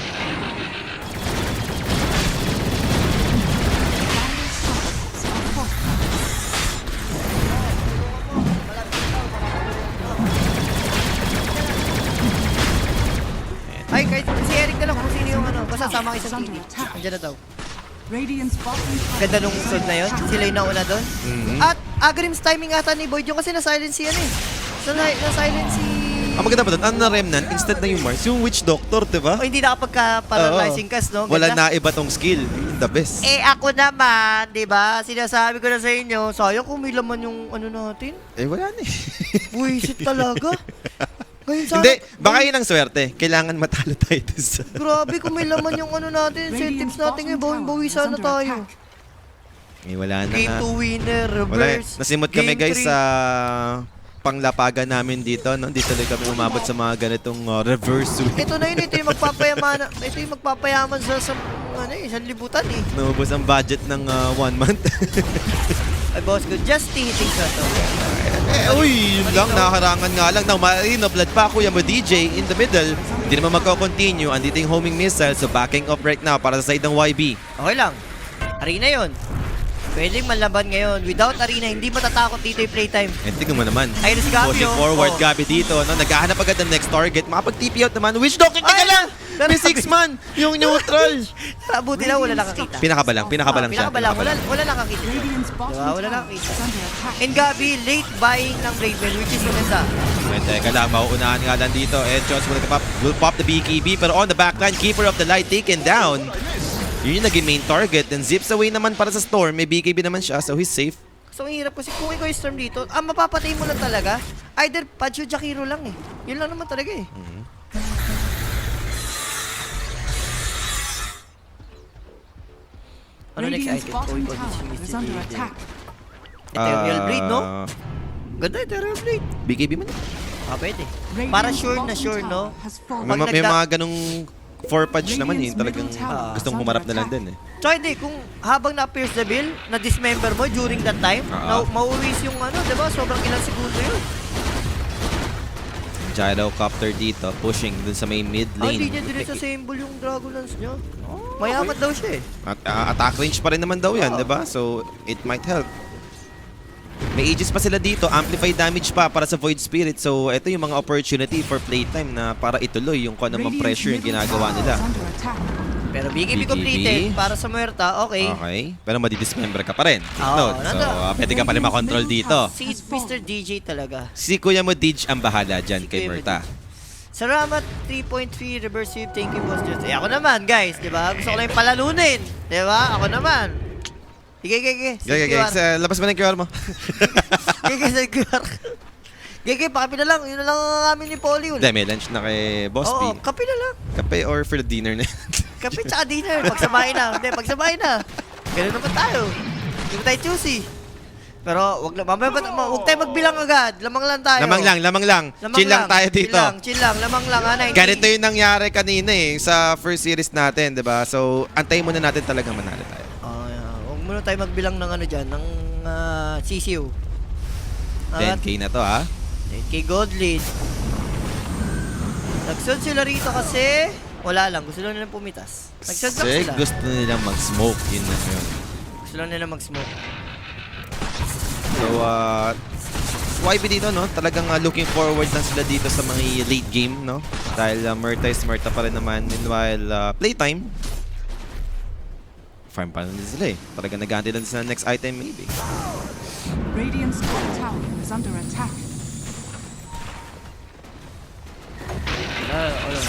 [SPEAKER 3] Dyer's structures are fortified.
[SPEAKER 2] Ay, kahit si Eric na lang kung sino yung ano. Basta sama kayo
[SPEAKER 3] Is
[SPEAKER 2] sa
[SPEAKER 3] under
[SPEAKER 2] TV.
[SPEAKER 3] attack.
[SPEAKER 2] Andiyan na daw.
[SPEAKER 3] Radiant's bottom tower
[SPEAKER 2] Ganda nung sunod na yun. Sila yung nauna doon. At Agrim's timing ata ni Boyd yung kasi na-silence si ano eh. Na-silence si...
[SPEAKER 1] Ang maganda pa doon, ano na Remnant, instant na yung Mars, yung Witch Doctor, diba?
[SPEAKER 2] O hindi nakapagka-paralyzing
[SPEAKER 1] Oo.
[SPEAKER 2] cast, no?
[SPEAKER 1] Wala
[SPEAKER 2] Ganda.
[SPEAKER 1] na iba tong skill. The best.
[SPEAKER 2] Eh ako naman, 'di ba? Sinasabi ko na sa inyo, sayang kung may laman yung ano natin.
[SPEAKER 1] Eh, wala na eh.
[SPEAKER 2] Buwisit talaga. Ngayon sana,
[SPEAKER 1] Hindi, baka yun ang swerte. Kailangan matalo tayo dun sa...
[SPEAKER 2] grabe kung may laman yung ano natin,
[SPEAKER 3] Radiant's
[SPEAKER 2] incentives natin ngayon, bawi
[SPEAKER 3] is
[SPEAKER 2] sana
[SPEAKER 3] under
[SPEAKER 2] tayo.
[SPEAKER 1] Eh, wala na
[SPEAKER 2] Game
[SPEAKER 1] nga.
[SPEAKER 2] 2 winner,
[SPEAKER 1] Wala eh.
[SPEAKER 2] reverse.
[SPEAKER 1] Nasimot kami
[SPEAKER 2] Game
[SPEAKER 1] guys
[SPEAKER 2] three.
[SPEAKER 1] sa panglapagan namin dito, no? Dito tuloy kami umabot sa mga ganitong reverse sweep.
[SPEAKER 2] Ito na yun, ito yung magpapayaman sa ano eh, sa libutan eh.
[SPEAKER 1] Naubos ang budget ng 1 month.
[SPEAKER 2] Ay boss ko, just hitting sa to.
[SPEAKER 1] Uy, yun lang, nakaharangan nga lang. Now, Marino, blood pa, Kuya mo DJ in the middle. Hindi naman magko-continue. Andito yung homing missile, so backing up right now para sa side ng YB.
[SPEAKER 2] Okay lang. Arena yon. Pwedeng malaban ngayon. Without arena, hindi matatakot dito yung playtime.
[SPEAKER 1] And tingnan mo naman.
[SPEAKER 2] Iris Gabi,
[SPEAKER 1] Pushing
[SPEAKER 2] oh.
[SPEAKER 1] forward,
[SPEAKER 2] Oh.
[SPEAKER 1] Gabi dito. No? Naghahanap agad ng next target. Makapag-TP out naman. Witch Doctor, teka
[SPEAKER 2] Ay,
[SPEAKER 1] lang! May
[SPEAKER 2] narabi.
[SPEAKER 1] 6 man! Yung neutral!
[SPEAKER 2] Buti na wala nakakita.
[SPEAKER 1] Pinakabalang siya.
[SPEAKER 2] Pinakabalang. Wala nakakita.
[SPEAKER 3] Radiant's bottom
[SPEAKER 2] Diba? Wala
[SPEAKER 3] tower
[SPEAKER 2] nakakita.
[SPEAKER 3] is under attack.
[SPEAKER 2] And Gabi, late buying ng Raven, which is maganda.
[SPEAKER 1] Wait, teka lang. Mauunahan nga lang dito. Edgeons will pop the BKB. Pero on the backline, Keeper of the Light taken down. Yun yung naging main target. And zips away naman para sa Storm. May BKB naman siya, so he's safe.
[SPEAKER 2] So, ang hirap kasi kung ikaw yung Storm dito, mapapatay mo lang talaga. Either Pacho Jakiro lang eh. Yun lang naman talaga eh. Ano next
[SPEAKER 3] Radiant's
[SPEAKER 2] item?
[SPEAKER 3] bottom
[SPEAKER 2] Oh,
[SPEAKER 3] tower is under attack.
[SPEAKER 2] Ethereal Blade, no?
[SPEAKER 1] Ah,
[SPEAKER 2] Ganda, Ethereal Blade.
[SPEAKER 1] BKB man.
[SPEAKER 2] Pwede.
[SPEAKER 3] Radiant's
[SPEAKER 2] Para sure na
[SPEAKER 3] bottom
[SPEAKER 2] sure,
[SPEAKER 3] tower
[SPEAKER 2] no?
[SPEAKER 3] has fallen.
[SPEAKER 1] May,
[SPEAKER 2] Pag
[SPEAKER 1] may
[SPEAKER 2] nagda-
[SPEAKER 1] mga ganong 4-patch naman eh.
[SPEAKER 3] Radiant's
[SPEAKER 1] Talagang
[SPEAKER 3] middle tower
[SPEAKER 1] gustong
[SPEAKER 3] is
[SPEAKER 1] humarap
[SPEAKER 3] under
[SPEAKER 1] na lang
[SPEAKER 3] attack.
[SPEAKER 1] din eh.
[SPEAKER 2] So hindi, kung habang na-pierce the bill, na-dismember mo during that time, mauuwis yung ano, di ba? Sobrang ilang segundo yun.
[SPEAKER 1] Gyrocopter dito, pushing dun sa may mid
[SPEAKER 2] Hindi
[SPEAKER 1] lane.
[SPEAKER 2] niya din sa symbol yung Dragon Lance niya. Mayaman daw siya eh.
[SPEAKER 1] At, attack range pa rin naman daw yan, di ba? So, it might help. May Aegis pa sila dito, amplified damage pa para sa Void Spirit. So, ito yung mga opportunity for playtime na para ituloy yung kung anumang
[SPEAKER 3] Radiant's
[SPEAKER 1] pressure yung
[SPEAKER 3] middle
[SPEAKER 1] ginagawa
[SPEAKER 3] tower
[SPEAKER 1] nila.
[SPEAKER 3] is under attack.
[SPEAKER 2] Pero BKB
[SPEAKER 1] BKB.
[SPEAKER 2] completed para sa Muerta, okay.
[SPEAKER 1] Okay. Pero madidismember ka pa rin.
[SPEAKER 2] Oo,
[SPEAKER 1] Note. So,
[SPEAKER 2] nandun.
[SPEAKER 1] pwede ka pa rin makontrol dito.
[SPEAKER 2] Si Mr. DJ talaga.
[SPEAKER 1] Si Kuya mo, Dij, ang bahala dyan
[SPEAKER 2] Si
[SPEAKER 1] kay
[SPEAKER 2] Kuya mo,
[SPEAKER 1] Murta.
[SPEAKER 2] Salamat 3.3 reverse sweep. Thank you, Boss Just. Ako naman, guys, di ba? Gusto ko lang yung palalunin. Di ba? Ako naman. Sige.
[SPEAKER 1] Labas mo na yung QR mo.
[SPEAKER 2] Sige, QR. Sige, pakipi na lang. Yun na lang ang amin ni Polly.
[SPEAKER 1] Hindi, may lunch na kay Boss
[SPEAKER 2] Oo,
[SPEAKER 1] P.
[SPEAKER 2] kape na lang.
[SPEAKER 1] Kape or for the dinner na
[SPEAKER 2] Kape tsaka dinner. Pagsabay na. Hindi, pagsabay na. Ganun naman tayo. Hindi mo tayo choosy. Pero wag lang, mamaya wag tayo magbilang agad. Lamang lang tayo.
[SPEAKER 1] Lamang lang. Chill lang tayo dito.
[SPEAKER 2] Chill lang. Lamang lang.
[SPEAKER 1] Ganito yung nangyari kanina eh, sa first series natin, di ba? So, antayin muna natin talagang manalo tayo.
[SPEAKER 2] Huwag muna tayo magbilang ng ano dyan, ng CCU.
[SPEAKER 1] 10k na to ha.
[SPEAKER 2] 10k gold lead. Nagsunod sila rito kasi wala lang. Gusto lang nilang pumitas. Nagsunod lang
[SPEAKER 1] Kasi
[SPEAKER 2] sila.
[SPEAKER 1] gusto nilang mag-smoke. Yun na yun.
[SPEAKER 2] Gusto lang nilang mag-smoke.
[SPEAKER 1] So, YB dito, no? Talagang looking forward lang sila dito sa mga late game, no? Dahil Murta is Murta pa rin naman. Meanwhile, playtime, farm pa rin sila eh. Talagang nag-aantay lang sa next item maybe.
[SPEAKER 3] Radiant's top tower is under attack.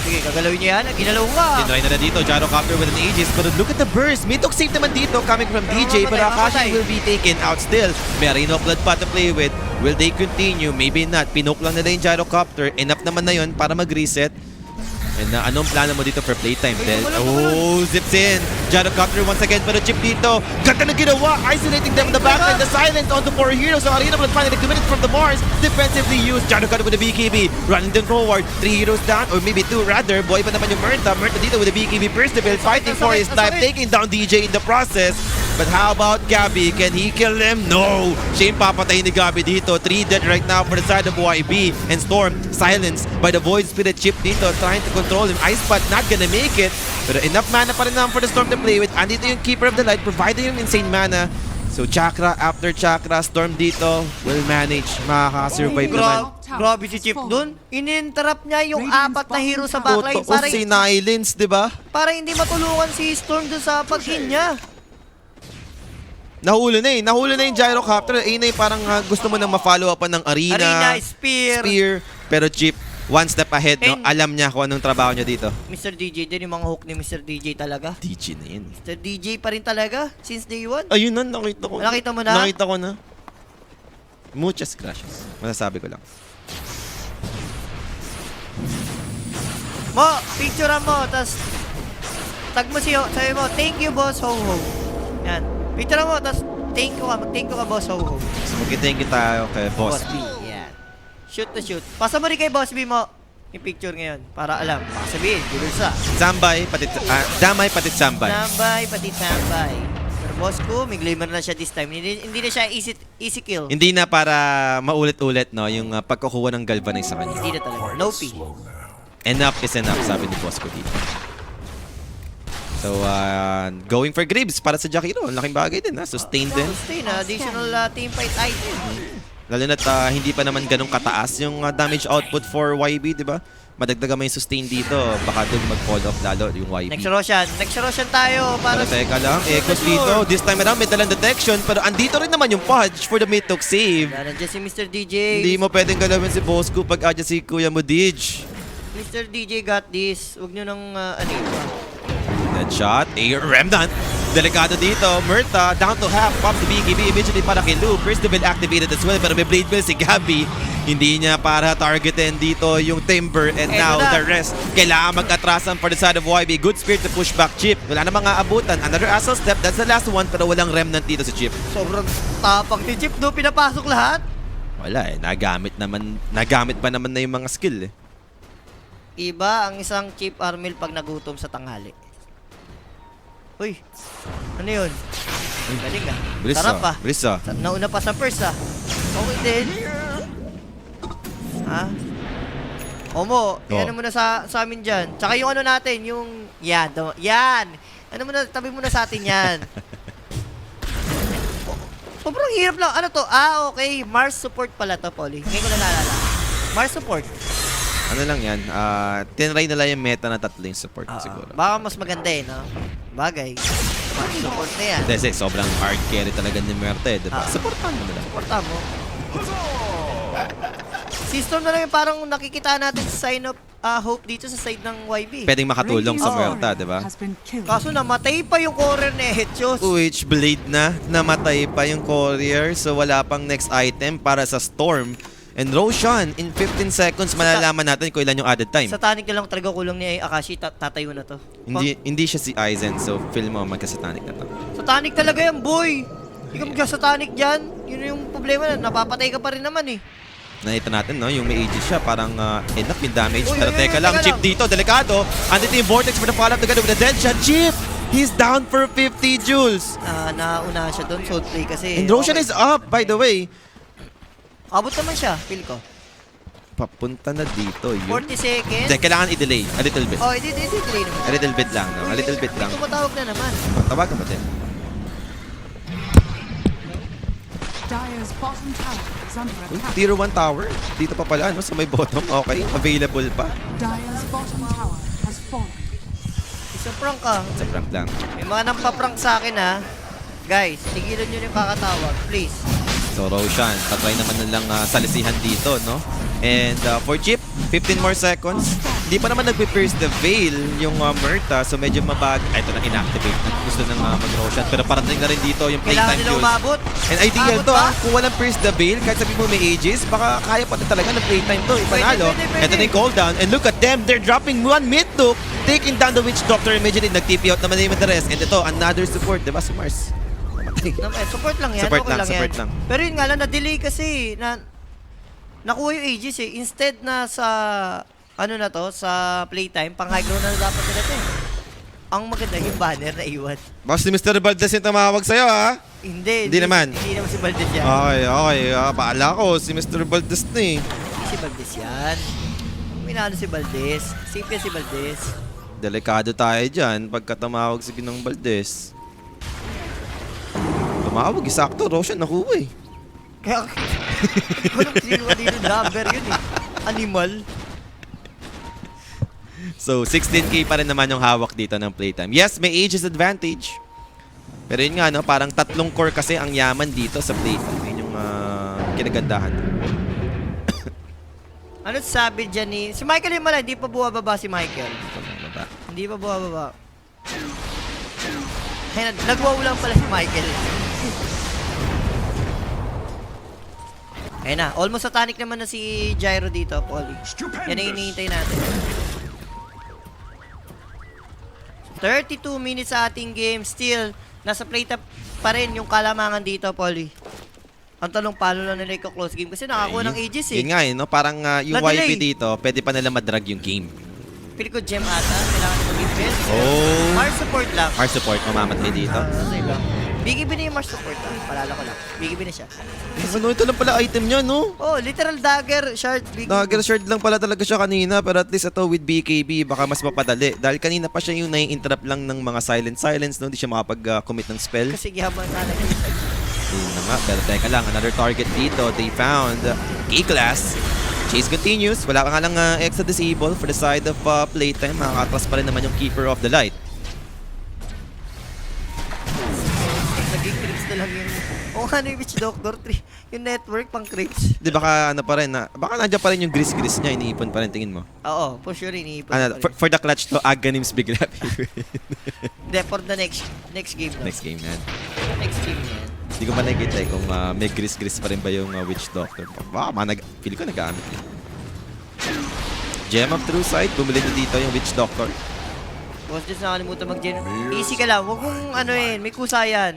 [SPEAKER 2] Sige, gagalawin niya yan. Ginalaw nga.
[SPEAKER 1] Tinry na dito, Gyrocopter with an Aegis. But look at the burst. May took safe naman dito coming from DJ. But Akashi will be taken out still. Merino Blood Pot to play with. Will they continue? Maybe not. Pinok lang nila yung Gyrocopter. Enough naman na yun para mag-reset. And anong plano mo dito for playtime, Del? Oh, zips in. Gyrocopter once again, pero chip dito. Ganda na ginawa. Isolating them in the backline. The silence onto 4 heroes. So Arena will finally 2 minutes from the Mars. Defensively used. Gyrocopter with the BKB. Running them forward. 3 heroes down. Or maybe 2 rather. Boy pa naman yung Murta. Murta dito with the BKB. Percival fighting for his life. Taking down DJ in the process. But how about Gabby? Can he kill him? No! Siya yung papatayin ni Gabby dito. 3 dead right now for the side of YB. And Storm, silenced by the Void Spirit chip dito. Trying to control him. Ice Spot not gonna make it. Pero enough mana pa rin naman for the Storm to play with. Andito yung Keeper of the Light, providing yung insane mana. So Chakra after Chakra, Storm dito will manage. Makaka-survive naman.
[SPEAKER 2] Grabe si Chip dun. In-interrupt niya yung 4 na hero sa backline.
[SPEAKER 1] Totoo si Nylens, di ba?
[SPEAKER 2] Para hindi matulungan si Storm dun sa pag-in niya.
[SPEAKER 1] Nahuli na eh. Nahuli na yung Gyrocopter. Ayun na yung parang gusto mo nang ma-follow upan ng Arena. Spear. Pero Chip, one step ahead, no?
[SPEAKER 2] And
[SPEAKER 1] Alam niya kung anong trabaho niya dito.
[SPEAKER 2] Mr. DJ din, yung mga hook ni Mr. DJ talaga.
[SPEAKER 1] DJ na yun.
[SPEAKER 2] Mr. DJ pa rin talaga, since day 1.
[SPEAKER 1] Ayun na, nakita ko.
[SPEAKER 2] Nakita mo na?
[SPEAKER 1] Nakita ko na. Muchas gracias. Masasabi ko lang.
[SPEAKER 2] Mo, picturean mo, tas tag mo sabi mo, thank you, boss, ho-ho. Yan. Picturean mo, tas thank you ka, boss, ho-ho.
[SPEAKER 1] So, mag-thank you tayo kay Boss B.
[SPEAKER 2] Yan. Shoot to shoot. Pasa mo rin kay Boss B mo yung picture ngayon, para alam. Baka sabihin, Julsa.
[SPEAKER 1] Sambay, damay, patit sambay.
[SPEAKER 2] Tambay, pati tambay. Pero boss ko, may glimmer na siya this time. Hindi na siya easy kill.
[SPEAKER 1] Hindi na para maulit-ulit, no? Yung pagkukuha ng Galvanize sa kanya.
[SPEAKER 2] Hindi na talaga. No P.
[SPEAKER 1] Enough is enough, sabi ni Boss ko dito. So, going for Graves para sa Jakiro. Ang laking bagay din, ha? Sustain din.
[SPEAKER 2] Sustain, additional team fight item.
[SPEAKER 1] Lalo na't hindi pa naman ganun kataas yung damage output for YB, di ba? Madagdagan mo yung sustain dito, baka doon mag-fall off lalo yung YB.
[SPEAKER 2] Next Roshan tayo para
[SPEAKER 1] Pero teka lang, Echoes dito. This time around, may dalang detection. Pero andito rin naman yung Pudge for the mid-took save.
[SPEAKER 2] nandiyan si Mr. DJ.
[SPEAKER 1] Hindi mo pwedeng galawin si Bosco pag adya si Kuya mo, Dij.
[SPEAKER 2] Mr. DJ got this. Huwag nyo nang ano yun pa.
[SPEAKER 1] Headshot, Remnant. Delikado dito, Murta, down to half, pops the BKB immediately para kay Lou. First Devil activated as well, pero may Blade Bill si Gabby. Hindi niya para targetin dito yung Timber, and now the rest. Kailangan mag-atrasan for the side of YB. Good spirit to push back Chip. Wala na mga abutan. Another assault step, that's the last one, pero walang Remnant dito si Chip.
[SPEAKER 2] Sobrang tapang ni Chip, no? Pinapasok lahat.
[SPEAKER 1] Wala eh, nagamit pa naman na yung mga skill eh.
[SPEAKER 2] Iba ang isang Chip Armil pag nagutom sa tanghali. Uy, ano yun? Galing ah.
[SPEAKER 1] Bilis
[SPEAKER 2] Sarap ah.
[SPEAKER 1] Bilis ah.
[SPEAKER 2] Nauna pa sa first ah. Okay din. Ha? Omo, ano mo na sa amin dyan. Tsaka yung ano natin, yung... Yan! Ano mo na, tabi mo na sa atin yan. Sobrang hirap lang. Ano to? Okay. Mars support pala to, Polly. Ngayon ko na naalala. Mars support.
[SPEAKER 1] Ano lang yan, tinry nila yung meta na tatlo yung support siguro.
[SPEAKER 2] Baka mas maganda eh, no? Bagay. Mars support na yan.
[SPEAKER 1] Kasi sobrang hard carry talaga ni Murta eh, diba? Supportan mo nila.
[SPEAKER 2] Supporta mo. System na lang yung parang nakikita natin sa sign of hope dito sa side ng YB.
[SPEAKER 1] Pwedeng makatulong sa
[SPEAKER 3] Radiant's
[SPEAKER 1] Murta,
[SPEAKER 3] turret
[SPEAKER 1] diba?
[SPEAKER 3] has been killed.
[SPEAKER 2] Kaso namatay pa yung courier ni Hechos.
[SPEAKER 1] Which blade na, namatay pa yung courier, so wala pang next item para sa Storm. And Roshan, in 15 seconds, malalaman natin kung ilan yung added time.
[SPEAKER 2] Sa Tanic na lang talaga kulang ni Akashi, tatayo na to.
[SPEAKER 1] Hindi siya si Aizen, so feel mo magkasatanic na to.
[SPEAKER 2] Sa Tanic talaga yan, boy! Hindi ka magkasatanic dyan. Yun yung problema na, napapatay ka pa rin naman eh.
[SPEAKER 1] Nakita natin, no? Yung may Aegis siya, parang enough yung damage.
[SPEAKER 2] Uy,
[SPEAKER 1] Pero
[SPEAKER 2] uy,
[SPEAKER 1] teka
[SPEAKER 2] uy,
[SPEAKER 1] lang,
[SPEAKER 2] teka
[SPEAKER 1] Chip
[SPEAKER 2] lang.
[SPEAKER 1] dito, delikado. Andito yung Vortex for the follow-up together with the dead shot. Chip! He's down for 50 joules.
[SPEAKER 2] Nauna siya doon, soul play kasi.
[SPEAKER 1] And Roshan is up, by the way.
[SPEAKER 2] Abot naman siya, feel ko.
[SPEAKER 1] Papunta na dito yun.
[SPEAKER 2] 40 seconds.
[SPEAKER 1] Then, kailangan i-delay a little bit.
[SPEAKER 2] Oh, delay naman.
[SPEAKER 1] A little bit lang, no? A little bit lang.
[SPEAKER 2] Tumatawag na naman.
[SPEAKER 1] Tawagan mo din.
[SPEAKER 3] Dire's bottom tower is under
[SPEAKER 1] Uy,
[SPEAKER 3] attack.
[SPEAKER 1] tier 1 tower. Dito pa pala, no? Sa may bottom. Okay, available pa.
[SPEAKER 3] Dire's bottom tower has fallen.
[SPEAKER 2] Isang prank ka.
[SPEAKER 1] Sa prank lang.
[SPEAKER 2] May mga nampaprank sa akin ha. Guys, tigilan nyo yung kakatawag. Please.
[SPEAKER 1] So Roshan, patry naman nilang salisihan dito, no? And for Chip, 15 more seconds. Hindi pa naman nagpe-pierce the veil yung Murta, so medyo mabag. Ay, ito na inactivate. Gusto nang mag-Roshan, pero parating na rin dito yung
[SPEAKER 2] Kailangan
[SPEAKER 1] playtime
[SPEAKER 2] nila
[SPEAKER 1] fuel.
[SPEAKER 2] umabot.
[SPEAKER 1] And ideal
[SPEAKER 2] Abot
[SPEAKER 1] to
[SPEAKER 2] ba?
[SPEAKER 1] kung walang pierce the veil, kahit sabi mo may ages, baka kaya pa rin talaga ng playtime to, ipanalo.
[SPEAKER 2] pwede.
[SPEAKER 1] Ito na yung cooldown, and look at them, they're dropping one mid to, taking down the Witch Doctor immediately, nag-TP out naman yung the rest. And ito, another support, diba si Mars? Namatay.
[SPEAKER 2] Support lang yan.
[SPEAKER 1] Support
[SPEAKER 2] okay
[SPEAKER 1] lang, support
[SPEAKER 2] yan.
[SPEAKER 1] lang.
[SPEAKER 2] Pero yun nga lang, na-delay kasi. Nakuha yung ages eh. Instead na sa, ano na to, sa playtime, pang high ground na dapat nila to eh. Ang maganda yung banner na iwan.
[SPEAKER 1] Boss, si Mr. Valdez yung tumawag sa'yo, ha?
[SPEAKER 2] Hindi
[SPEAKER 1] naman.
[SPEAKER 2] Hindi naman si Valdez yan.
[SPEAKER 1] Okay. Baala ko, si Mr. Valdez na eh.
[SPEAKER 2] Hindi si Valdez yan. Minano si Valdez. Safe yan si Valdez.
[SPEAKER 1] Delikado tayo dyan pagka tumawag si Ginong Valdez. Tumawag, isakto. Roshan, nakuha eh.
[SPEAKER 2] Kaya, walang sino number yun eh. Animal.
[SPEAKER 1] So, 16k pa rin naman yung hawak dito ng playtime. Yes, may ages advantage. Pero yun nga, no, parang 3 core kasi ang yaman dito sa playtime. Yun yung kinagandahan.
[SPEAKER 2] Ano sabi dyan ni... Si Michael yung mala, hindi pa buwababa si Michael. Hindi pa buwababa. Ayun, nagwaw lang pala si Michael. Ayun na, almost satanic naman na si Gyro dito, Polly. Yan ang hinihintay natin. 32 minutes sa ating game. Still, nasa plate up pa rin yung kalamangan dito, Polly. Ang tanong, paano lang nila i-close game? Kasi nakakuha ng ages eh.
[SPEAKER 1] Yun nga eh, no? Parang yung
[SPEAKER 2] Na-delay.
[SPEAKER 1] YP dito, pwede pa nila madrag yung game.
[SPEAKER 2] Pili ko gem ata. Kailangan nyo mag-invest.
[SPEAKER 1] Oh.
[SPEAKER 2] Mars support lang.
[SPEAKER 1] Mars support, mamamatay dito.
[SPEAKER 2] Biggie na yung Mars support lang. Palala ko lang. Biggie na siya.
[SPEAKER 1] Ano, ito lang pala item niya, no?
[SPEAKER 2] Oh, literal dagger, shard, Biggie.
[SPEAKER 1] Dagger shard lang pala talaga siya kanina, pero at least ito with BKB baka mas mapadali. Dahil kanina pa siya yung nai-interrupt lang ng mga silence, no? Hindi siya makapag-commit ng spell.
[SPEAKER 2] Kasi gihabang talaga.
[SPEAKER 1] Yun na nga, pero teka lang, another target dito. They found K-Class. Chase continues. Wala ka nga lang extra disable for the side of playtime. Makakatras pa rin naman yung Keeper of the Light.
[SPEAKER 2] Naging creeps na lang yung... O ano yung Witch Doctor 3? Yung network pang creeps.
[SPEAKER 1] Di baka ano pa rin, baka nandiyan pa rin yung gris-gris niya, iniipon pa rin, tingin mo.
[SPEAKER 2] Oo, for sure iniipon.
[SPEAKER 1] Ano,
[SPEAKER 2] pa rin.
[SPEAKER 1] for the clutch to, Aghanims Big Rapid.
[SPEAKER 2] Hindi, for the next game na.
[SPEAKER 1] Next game yan.
[SPEAKER 2] Next game na yan.
[SPEAKER 1] Hindi ko pa nakikita eh kung may gris-gris pa rin ba yung Witch Doctor. Baka feel ko nag-aamit eh. Gem of True Sight, bumili na dito yung Witch Doctor.
[SPEAKER 2] Boss, just nakalimutan mag-gem. Easy ka lang. Huwag mong ano may kusa yan.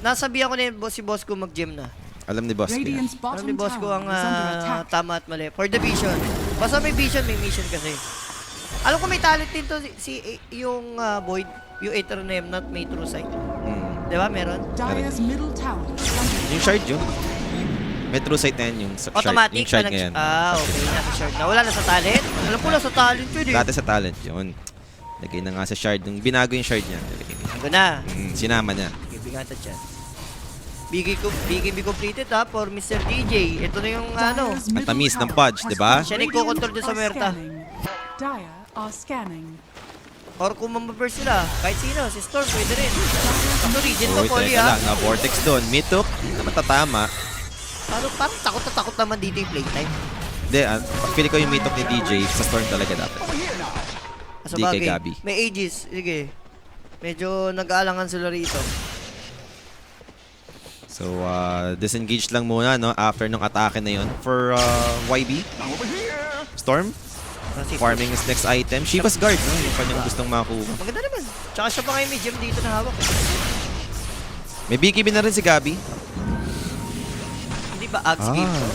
[SPEAKER 2] Nasabihan ko na yun, si boss ko mag-gem na.
[SPEAKER 1] Alam ni Boss ko yan.
[SPEAKER 3] Radiant's
[SPEAKER 2] Alam
[SPEAKER 3] bottom
[SPEAKER 2] ni boss ko
[SPEAKER 3] tower
[SPEAKER 2] ang
[SPEAKER 3] is under attack.
[SPEAKER 2] tama at mali. For the vision. Basta may vision, may mission kasi. Alam ko may talent din to yung Void, yung Aeternum, not may True Sight. Di ba? Meron?
[SPEAKER 3] Dire's middle tower is under
[SPEAKER 1] Yung shard yun. May True Sight na yan, yung shard.
[SPEAKER 2] Automatic.
[SPEAKER 1] Yung shard
[SPEAKER 2] na
[SPEAKER 1] ngayon.
[SPEAKER 2] okay. Nasa shard na. Wala na sa talent? Alam ko lang sa talent yun eh.
[SPEAKER 1] Dati sa talent yun. Lagay na nga sa shard. Nung binago yung shard niya.
[SPEAKER 2] Ano na?
[SPEAKER 1] Sinama niya.
[SPEAKER 2] Bigatan dyan. BKB completed ha for Mr. DJ. Ito na yung ano.
[SPEAKER 3] Dire's
[SPEAKER 1] Ang
[SPEAKER 3] middle
[SPEAKER 1] tamis ng
[SPEAKER 3] tower
[SPEAKER 1] Pudge,
[SPEAKER 3] has
[SPEAKER 1] di ba?
[SPEAKER 3] fallen.
[SPEAKER 2] Siya nagko-control doon sa
[SPEAKER 3] Radiant
[SPEAKER 2] Merta.
[SPEAKER 3] are scanning. Dire are scanning.
[SPEAKER 2] Or kung mamabur sila, kahit sino, si Storm pwede rin. Ito region to,
[SPEAKER 1] Uy,
[SPEAKER 2] Polly
[SPEAKER 1] teka
[SPEAKER 2] ha.
[SPEAKER 1] lang. Na-vortex doon. Mitok. Hindi naman tatama.
[SPEAKER 2] Parang takot na takot naman dito yung playtime.
[SPEAKER 1] Hindi, pili ko yung mitok ni DJ sa Storm talaga dapat.
[SPEAKER 2] Sa
[SPEAKER 1] Di kay
[SPEAKER 2] bagay,
[SPEAKER 1] Gabi.
[SPEAKER 2] may ages. Sige. Medyo nag-aalangan sila rito.
[SPEAKER 1] So, disengage lang muna, no? After nung atake na yun. For YB. Storm.
[SPEAKER 2] Kasi
[SPEAKER 1] Farming is next item. Shiva's Guard, no? Yung kanyang gustong makuha.
[SPEAKER 2] maganda naman. Tsaka siya pa ngayon may gem dito na hawak.
[SPEAKER 1] May BKB na rin si Gabi.
[SPEAKER 2] Hindi ba Axe game to?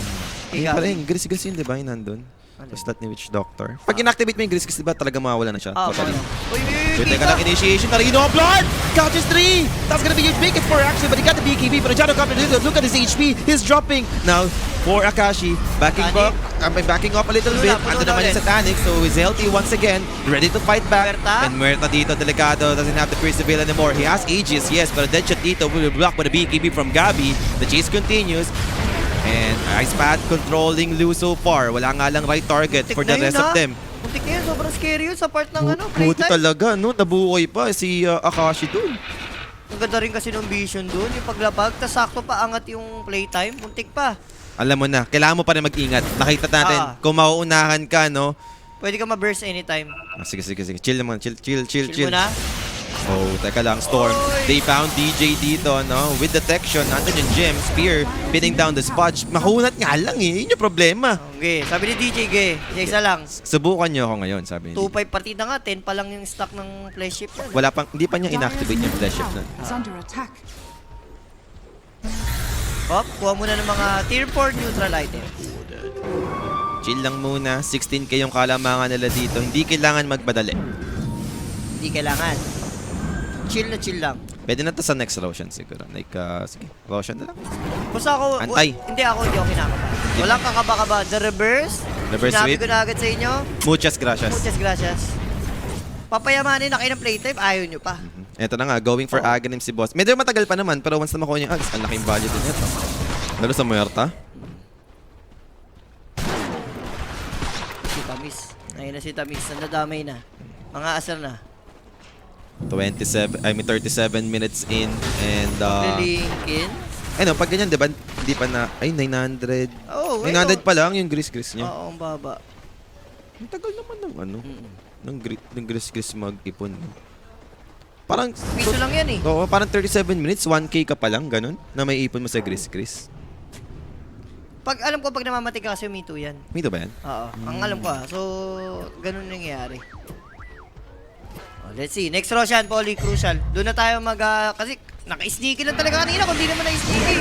[SPEAKER 2] Kay
[SPEAKER 1] Ayun pa
[SPEAKER 2] Gabi.
[SPEAKER 1] rin. Gris-gris yun, di ba? Yung nandun. Basta ni Witch Doctor. Pag inactivate mo yung Griscus, diba talaga mawawala na siya?
[SPEAKER 2] Ah,
[SPEAKER 1] Totally.
[SPEAKER 2] Uy,
[SPEAKER 1] Wait, teka
[SPEAKER 2] kita.
[SPEAKER 1] lang, initiation. Tarino blood! Catches 3! That's gonna be huge. Make it 4 actually, but he got the BKB. But Jado Copter, look at his HP. He's dropping. Now, for Akashi, backing up a little
[SPEAKER 2] Puno
[SPEAKER 1] bit.
[SPEAKER 2] na, puno
[SPEAKER 1] Ando
[SPEAKER 2] na
[SPEAKER 1] naman yung
[SPEAKER 2] ulit.
[SPEAKER 1] Satanic, so he's healthy once again. Ready to fight back.
[SPEAKER 2] Muerta.
[SPEAKER 1] And Muerta dito, delikado. Doesn't have the Perseveal anymore. He has Aegis, yes, but a Deadshot dito will be blocked with a BKB from Gabi. The chase continues. And Ice Path controlling Lu so far. Wala nga lang right target
[SPEAKER 2] Muntik
[SPEAKER 1] for the
[SPEAKER 2] na yun,
[SPEAKER 1] rest of
[SPEAKER 2] ha?
[SPEAKER 1] them.
[SPEAKER 2] Muntik na yun, sobrang scary yun sa part ng
[SPEAKER 1] Buti
[SPEAKER 2] playtime.
[SPEAKER 1] talaga, no? Nabuhay pa si Akashi dun.
[SPEAKER 2] Ang ganda rin kasi ng vision dun, yung paglabag, tas sakto pa angat yung playtime, muntik pa.
[SPEAKER 1] Alam mo na, kailangan mo pa rin mag-ingat. Nakita natin, kung mauunahan ka, no?
[SPEAKER 2] Pwede ka ma-burst anytime.
[SPEAKER 1] Sige. Chill naman. Chill.
[SPEAKER 2] Chill mo na.
[SPEAKER 1] Oh, teka lang, Storm.
[SPEAKER 2] Oy!
[SPEAKER 1] They found DJ dito, no? With detection, nandun yung gem, spear, pinning down the spot. Mahunat nga lang eh. Yun yung problema.
[SPEAKER 2] Okay, sabi ni DJ Gay, isa lang.
[SPEAKER 1] Subukan nyo ako ngayon, sabi ni
[SPEAKER 2] 2-5 partida nga, 10 pa lang yung stock ng flash ship yan.
[SPEAKER 1] Wala pang, hindi pa niya inactivate yung flash ship
[SPEAKER 3] tower
[SPEAKER 1] nun.
[SPEAKER 3] is under attack.
[SPEAKER 2] Hop, kuha muna ng mga tier 4 neutral items.
[SPEAKER 1] Chill lang muna. 16k yung kalamangan nila dito. Hindi kailangan magpadali.
[SPEAKER 2] Hindi kailangan. Chill lang.
[SPEAKER 1] Pwede na to sa next Roshan siguro. Like, sige, Roshan na lang.
[SPEAKER 2] Basta ako,
[SPEAKER 1] Antay.
[SPEAKER 2] hindi ako kinakabahan. Walang kakaba-kaba. The reverse,
[SPEAKER 1] Reverse
[SPEAKER 2] sinabi
[SPEAKER 1] sweep.
[SPEAKER 2] ko na agad sa inyo.
[SPEAKER 1] Muchas gracias.
[SPEAKER 2] Muchas gracias. Papayamanin na kayo ng playtime, ayaw nyo pa.
[SPEAKER 1] Ito na nga, going for Aghanim si boss. Medyo matagal pa naman, pero once na makuha niya yung Ags, ang laking value din ito. Lalo sa Muerta.
[SPEAKER 2] Si Tamis. Ayun na si Tamis, nadamay na. Mga asar na.
[SPEAKER 1] 37 minutes in and
[SPEAKER 2] Lilinkin.
[SPEAKER 1] ano, pag ganyan, 'di ba? Hindi pa na 900.
[SPEAKER 2] Oh,
[SPEAKER 1] 900 pa lang yung gris niya.
[SPEAKER 2] Oo, ang baba.
[SPEAKER 1] Ang tagal naman ng ano, ng gris mag-ipon. Parang
[SPEAKER 2] Piso lang yan eh.
[SPEAKER 1] Oo, parang 37 minutes, 1k ka pa lang, ganun, na may ipon mo sa gris.
[SPEAKER 2] Pag alam ko, pag namamatay ka kasi Me Too yan.
[SPEAKER 1] Mito ba yan?
[SPEAKER 2] Oo, ang alam ko So, ganun nangyayari. Oh, let's see. Next Roshan, Poly, crucial. Doon na tayo kasi naka-sneaky lang talaga kanina kung di naman na-sneaky.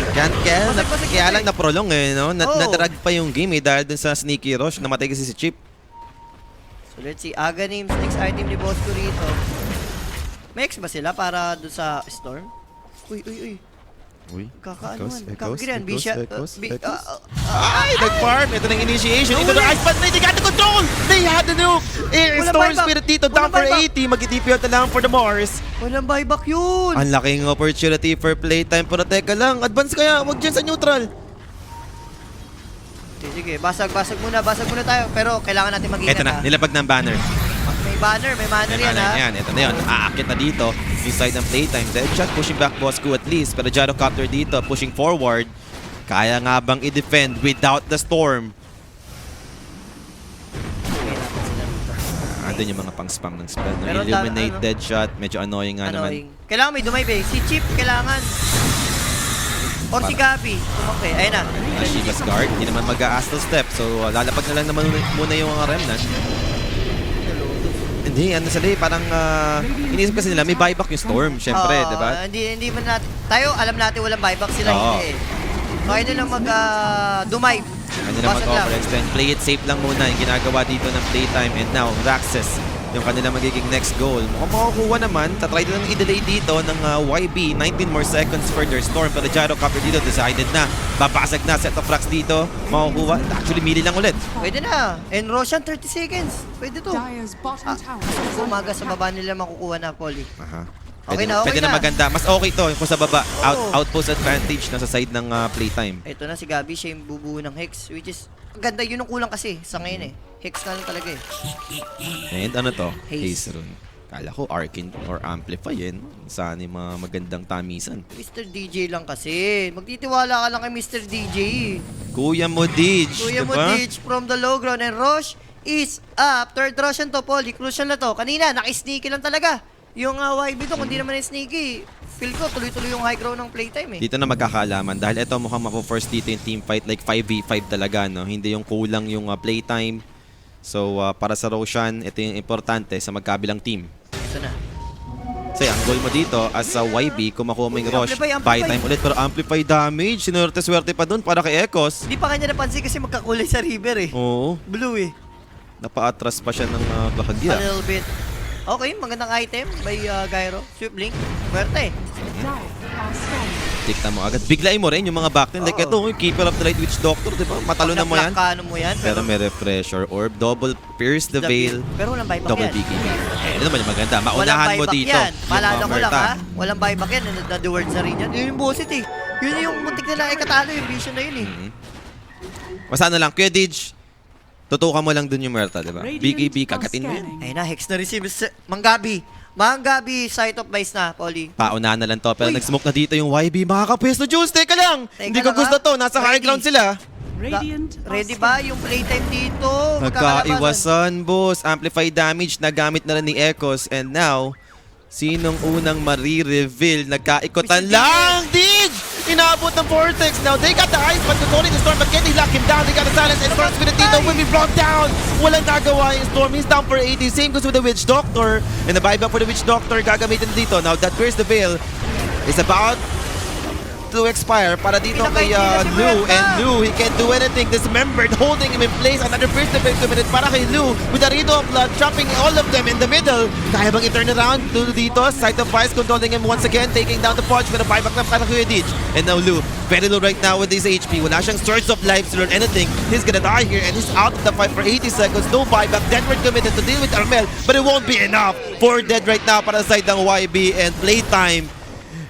[SPEAKER 1] Kaya lang na-prolong eh, no?
[SPEAKER 2] Oo.
[SPEAKER 1] Na-drag pa yung game eh, dahil dun sa sneaky rush, namatay kasi si Chip.
[SPEAKER 2] So, let's see. Aghanim's next item ni Boss ko rito. May X ba sila para doon sa Storm? Uy.
[SPEAKER 1] Uy,
[SPEAKER 2] Kakaanuan.
[SPEAKER 1] Echoes.
[SPEAKER 2] Ay,
[SPEAKER 1] nag-farm. Ito na yung initiation. Ito na Ice Path. They got the control. They had the nuke.
[SPEAKER 2] Walang
[SPEAKER 1] Storm
[SPEAKER 2] buyback.
[SPEAKER 1] Spirit dito. Down for
[SPEAKER 2] Walang
[SPEAKER 1] 80. Mag-TP out na lang for the Mars.
[SPEAKER 2] Walang buyback yun.
[SPEAKER 1] Ang laking opportunity for playtime. Pero teka lang. Advance kaya. Huwag dyan sa neutral.
[SPEAKER 2] Sige, basag muna tayo. Pero kailangan natin mag-ingat.
[SPEAKER 1] Ito na. Nilapag ng banner.
[SPEAKER 2] May banner yan ha.
[SPEAKER 1] Yan. Ito na yun. Aakit na dito. Inside ng playtime. Deadshot pushing back Bosco at least. Pero Gyrocopter dito pushing forward. Kaya nga bang i-defend without the storm? Andun yung mga pang-spam ng spell. No?
[SPEAKER 2] Pero
[SPEAKER 1] Illuminate,
[SPEAKER 2] ano?
[SPEAKER 1] Deadshot. Medyo annoying nga naman.
[SPEAKER 2] Kailangan may dumay ba? Si Chip, kailangan. Or si Gabi. Tumakbe. Ayun na.
[SPEAKER 1] Shiva's Guard. Hindi naman mag-a-astral step. So lalapag na lang naman muna yung mga Remnant. Hindi, ano sila eh, parang iniisip kasi nila, may buyback yung Storm, syempre, di ba?
[SPEAKER 2] Hindi man natin. Tayo, alam natin walang buyback sila.
[SPEAKER 1] Oo.
[SPEAKER 2] Hindi eh. Kaya nilang dumay.
[SPEAKER 1] Ano na mag-overextend. Play it safe lang muna yung ginagawa dito ng playtime. And now, Raxus, yung kanila magiging next goal. Mukhang makukuha naman. Tatry nilang i-delay dito ng YB. 19 more seconds for their Storm. Pero Gyrocopter dito decided na. Babasag na set of Rax dito. Makukuha. Actually, mili lang ulit.
[SPEAKER 2] Pwede na. And Roshan, 30 seconds. Pwede to.
[SPEAKER 3] Dire's bottom tower is under
[SPEAKER 2] Umaga sa
[SPEAKER 3] attack.
[SPEAKER 2] baba nila makukuha na, Poly.
[SPEAKER 1] Aha.
[SPEAKER 2] Okay na, okay
[SPEAKER 1] Pwede na
[SPEAKER 2] na.
[SPEAKER 1] maganda. Mas okay to kung sa baba.
[SPEAKER 2] Oo.
[SPEAKER 1] Outpost advantage na sa side ng playtime.
[SPEAKER 2] Ito na si Gabi, siya yung bubuo ng Hex. Which is, ang ganda yun ang kulang kasi sa ngayon eh. Hex na lang talaga eh.
[SPEAKER 1] And ano to?
[SPEAKER 2] Haze.
[SPEAKER 1] Haze rune. Kala ko Arcane or Amplify eh. No? Saan yung mga magandang tamisan.
[SPEAKER 2] Mr. DJ lang kasi. Magtitiwala ka lang kay Mr. DJ.
[SPEAKER 1] Kuya mo, Dij.
[SPEAKER 2] Kuya mo,
[SPEAKER 1] diba?
[SPEAKER 2] Ditch from the low ground. And Rosh is up. Third Roshan to, Poly. Crucial na to. Kanina, naki-sneaky lang talaga. Yung YB to, kung di naman sneaky, feel ko tuloy-tuloy yung high ground ng playtime eh.
[SPEAKER 1] Dito na magkakaalaman dahil ito mukhang mapo-force dito yung team fight like 5v5 talaga, no? Hindi yung kulang yung playtime. So, para sa Roshan, ito yung importante sa magkabilang team.
[SPEAKER 2] Ito na.
[SPEAKER 1] Kasi ang goal mo dito as a YB, kung makuha mo yung Rosh,
[SPEAKER 2] Amplify.
[SPEAKER 1] buy time ulit. Pero amplify damage, sinwerte-swerte pa dun para kay Ekos.
[SPEAKER 2] Hindi pa kanya napansin kasi magkakulay sa river eh.
[SPEAKER 1] Oo.
[SPEAKER 2] Blue eh.
[SPEAKER 1] Napa-atras pa siya ng
[SPEAKER 2] A
[SPEAKER 1] bahagya.
[SPEAKER 2] little bit. Okay, magandang item by Gyro. Swift Link. Muerte.
[SPEAKER 3] Dire are scanning.
[SPEAKER 1] Tikta mo agad. Biglain mo rin yung mga backline. Like ito, yung Keeper of the Light Witch Doctor, di ba? Matalo na mo yan.
[SPEAKER 2] Ano mo yan.
[SPEAKER 1] Pero may Refresher Orb, double Pierce the Veil,
[SPEAKER 2] Pero walang buyback
[SPEAKER 1] double
[SPEAKER 2] yan.
[SPEAKER 1] BKB. Ano naman yung maganda?
[SPEAKER 2] Walang
[SPEAKER 1] Maunahan mo
[SPEAKER 2] buyback
[SPEAKER 1] dito.
[SPEAKER 2] yan. Paalala
[SPEAKER 1] yung
[SPEAKER 2] ko lang
[SPEAKER 1] Merta.
[SPEAKER 2] ha. Walang buyback yan. The words na rin yan. Yun yung bullshit eh. Yun yung muntik nila ikatalo yung vision na yun eh.
[SPEAKER 1] Basta na lang, Kuya Dij, tutukan mo lang dun yung Merta, di ba? BKB, kagatin mo yan.
[SPEAKER 2] Ayun na, Hex na receive. Manggabi. Manggabi, Sight of Vice na, Polly.
[SPEAKER 1] Paunahan na lang to. Pero
[SPEAKER 2] Uy.
[SPEAKER 1] nag-smoke na dito yung YB. Makakapwesto, Jules. Teka lang.
[SPEAKER 2] Teka
[SPEAKER 1] Hindi ko
[SPEAKER 2] lang,
[SPEAKER 1] gusto
[SPEAKER 2] ha?
[SPEAKER 1] to. Nasa high
[SPEAKER 2] Ready.
[SPEAKER 1] ground sila.
[SPEAKER 3] Radiant are
[SPEAKER 2] Ready ba yung playtime dito?
[SPEAKER 1] Nagkaiwasan, boss. Amplify damage. Nagamit na rin ni Echoes. And now, sinong unang marireveal? Nagkaikotan
[SPEAKER 2] Mr.
[SPEAKER 1] lang. Dij! Inaabot ng Vortex. Now, they got the ice, but controlling the Storm. But can they lock him down? They got the silence. And Storm's with Tito will be brought down. Walang nagawa yung Storm. He's down for 80. Same goes with the Witch Doctor. And the buyback for the Witch Doctor gagamitin dito. Now, that Pierce the Veil is about to expire para dito kay Lou. And Lou, he can't do anything. Dismembered, holding him in place. Another Pierce the Veil committed para kay Lou. With a Riddle of Blood, trapping all of them in the middle. Kaya bang i-turn around dito? Sight of Vice controlling him once again. Taking down the Podge with a buyback na para kay Dij. And now Lou, very low right now with his HP. Wala siyang source of life to learn anything. He's gonna die here and he's out of the fight for 80 seconds. No buyback. Deadward committed to deal with Armel. But it won't be enough for Dead right now para sa side ng YB and playtime.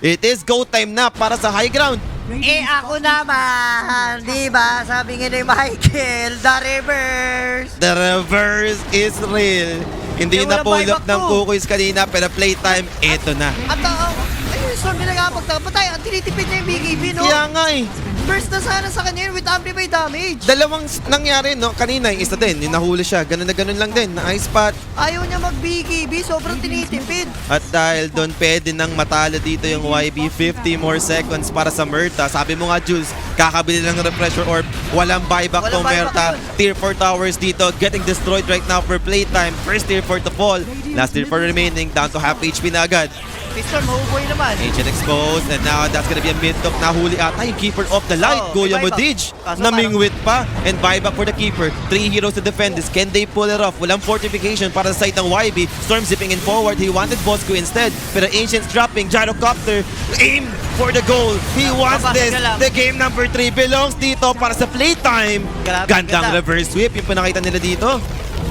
[SPEAKER 1] It is go time na para sa high ground.
[SPEAKER 2] Eh ako naman, di ba? Sabi nga ni Michael, the reverse.
[SPEAKER 1] The reverse is real. Hindi
[SPEAKER 2] Eh,
[SPEAKER 1] na
[SPEAKER 2] walang
[SPEAKER 1] pull up
[SPEAKER 2] buyback
[SPEAKER 1] ng
[SPEAKER 2] to.
[SPEAKER 1] Kukoys kanina pero playtime, ito na.
[SPEAKER 2] At ayun, Storm nila nga pagtapatay. Ang tinitipid niya yung BKB, no?
[SPEAKER 1] Kaya nga eh.
[SPEAKER 2] Burst na sana sa kanya yun with amplify damage.
[SPEAKER 1] Dalawang nangyari, no? Kanina, yung isa din, yung nahuli siya. Ganun na ganun lang din, na ice spot.
[SPEAKER 2] Ayaw niya mag-BKB, sobrang tinitipid.
[SPEAKER 1] At dahil doon, pwede nang matalo dito yung YB. 50 more seconds para sa Merta. Sabi mo nga, Jules, kakabili lang ng refresher orb. Walang buyback
[SPEAKER 2] Walang
[SPEAKER 1] to Merta.
[SPEAKER 2] buyback
[SPEAKER 1] Tier 4 towers dito, getting destroyed right now for playtime. First tier 4 to fall. Last tier 4 remaining, down to half HP na agad.
[SPEAKER 2] Storm, mahuboy naman.
[SPEAKER 1] Ancient exposed, and now that's gonna be a mid-top. Nahuli ata yung Keeper of the Light.
[SPEAKER 2] Oh,
[SPEAKER 1] Goya
[SPEAKER 2] may buyback.
[SPEAKER 1] Modij.
[SPEAKER 2] Kaso
[SPEAKER 1] Namingwit pa. And buyback for the Keeper. 3 heroes to defend this. Can they pull it off? Walang fortification para sa side ng YB. Storm zipping in forward. He wanted Bosco instead. Pero Ancient's dropping. Gyrocopter. Aim for the goal. He wants
[SPEAKER 2] Mabasa
[SPEAKER 1] this.
[SPEAKER 2] ka lang.
[SPEAKER 1] The game number 3 belongs dito para sa playtime.
[SPEAKER 2] Grabe,
[SPEAKER 1] Gandang
[SPEAKER 2] ganda.
[SPEAKER 1] reverse sweep yung pinakita nila dito.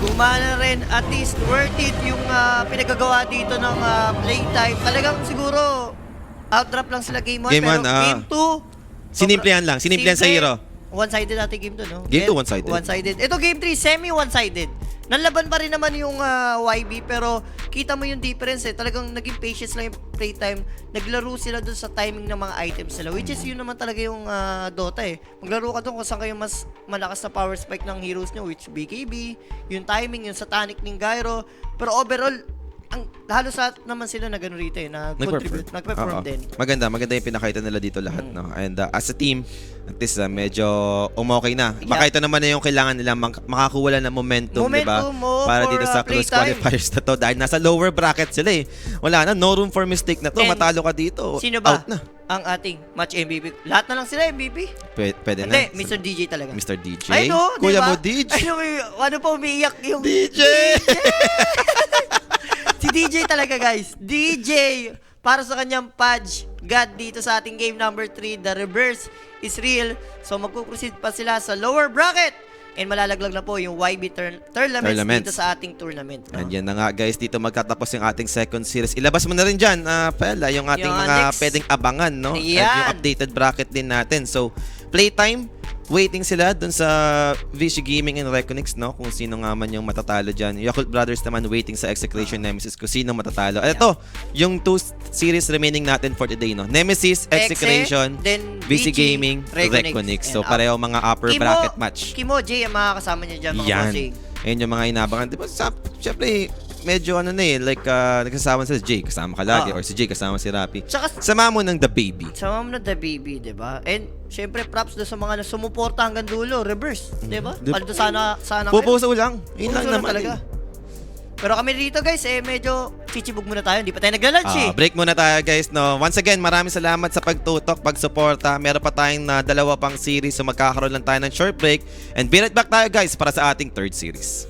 [SPEAKER 2] Gumana rin, at least worth it yung pinagagawa dito ng playtime. Talagang siguro, outdrap lang sila game 1,
[SPEAKER 1] Game
[SPEAKER 2] pero
[SPEAKER 1] one,
[SPEAKER 2] game 2,
[SPEAKER 1] Sinimplihan lang. Sinimplihan sa hero.
[SPEAKER 2] One-sided natin game 2, no?
[SPEAKER 1] Game two, one-sided.
[SPEAKER 2] One-sided. Ito game 3, semi-one-sided. Nanlaban pa rin naman yung YB, pero kita mo yung difference eh. Talagang naging patience lang yung playtime. Naglaro sila dun sa timing ng mga items nila, which is yun naman talaga yung Dota eh. Maglaro ka dun kung saan kayo mas malakas na power spike ng heroes nyo, which BKB, yung timing, yung satanic ng Gyro. Pero overall, ang halos lahat naman sila na gano'n rito eh, na contribute, nag-perform
[SPEAKER 1] Oo.
[SPEAKER 2] din.
[SPEAKER 1] Maganda yung pinakita nila dito lahat, no? And as a team, at least medyo umokay na. Baka
[SPEAKER 2] Yeah.
[SPEAKER 1] ito naman na yung kailangan nila makakuha lang ng momentum, di ba?
[SPEAKER 2] Momentum mo
[SPEAKER 1] Para
[SPEAKER 2] for,
[SPEAKER 1] dito sa close
[SPEAKER 2] playtime.
[SPEAKER 1] qualifiers na to. Dahil nasa lower bracket sila eh. Wala na, no room for mistake na to.
[SPEAKER 2] And
[SPEAKER 1] Matalo ka dito,
[SPEAKER 2] Sino ba
[SPEAKER 1] out na.
[SPEAKER 2] ang ating match MVP? Lahat na lang sila MVP?
[SPEAKER 1] Pwede
[SPEAKER 2] Hindi,
[SPEAKER 1] na.
[SPEAKER 2] Mr. DJ talaga.
[SPEAKER 1] Mr. DJ.
[SPEAKER 2] Ay no,
[SPEAKER 1] Kuya
[SPEAKER 2] diba?
[SPEAKER 1] mo, DJ.
[SPEAKER 2] Ay no, ano pa umiiyak yung
[SPEAKER 1] DJ!
[SPEAKER 2] Si DJ talaga guys. DJ! Para sa kanyang Pudge God dito sa ating game number 3, the reverse is real. So magpuproceed pa sila sa lower bracket. And malalaglag na po yung YB tournaments dito sa ating tournament. No?
[SPEAKER 1] And yan na nga guys, dito magtatapos yung ating second series. Ilabas mo na rin dyan, Pela, yung ating
[SPEAKER 2] Yung
[SPEAKER 1] mga
[SPEAKER 2] next.
[SPEAKER 1] pwedeng abangan, no? At
[SPEAKER 2] Ayan.
[SPEAKER 1] yung updated bracket din natin. So, playtime, waiting sila dun sa VC Gaming and Reconix, no? Kung sino nga man yung matatalo dyan. Yakult Brothers naman waiting sa Execration Nemesis kung sino matatalo. At ito, yung 2 series remaining natin for today, no? Nemesis, Execration,
[SPEAKER 2] then
[SPEAKER 1] VC
[SPEAKER 2] VG,
[SPEAKER 1] Gaming,
[SPEAKER 2] Reconix.
[SPEAKER 1] Reconix. So,
[SPEAKER 2] And
[SPEAKER 1] pareho mga upper bracket match.
[SPEAKER 2] Kimo J ang mga kasama niya dyan, mga
[SPEAKER 1] Yan.
[SPEAKER 2] bossing.
[SPEAKER 1] Ayun yung mga inabangan. Di ba, syempre, medyo ano na eh, like, nagsasama sa Jay, kasama ka lagi, or si Jay, kasama si Rapi.
[SPEAKER 2] Tsaka,
[SPEAKER 1] Sama mo ng The Baby.
[SPEAKER 2] sama mo na the baby, di ba? And, syempre, props doon sa mga sumuporta hanggang dulo, reverse, di ba?
[SPEAKER 1] Di-
[SPEAKER 2] Paldo sana kayo.
[SPEAKER 1] Pupuso lang. Yun lang
[SPEAKER 2] Puso
[SPEAKER 1] naman.
[SPEAKER 2] talaga.
[SPEAKER 1] eh.
[SPEAKER 2] Pero kami dito guys, medyo chichibog muna tayo. Hindi pa tayo nagla-lunch eh.
[SPEAKER 1] Break muna tayo guys, no. Once again, maraming salamat sa pagtutok, pagsuporta. Meron pa tayong 2 pang series, so magkakaroon lang tayo ng short break. And be right back tayo guys para sa ating 3rd series.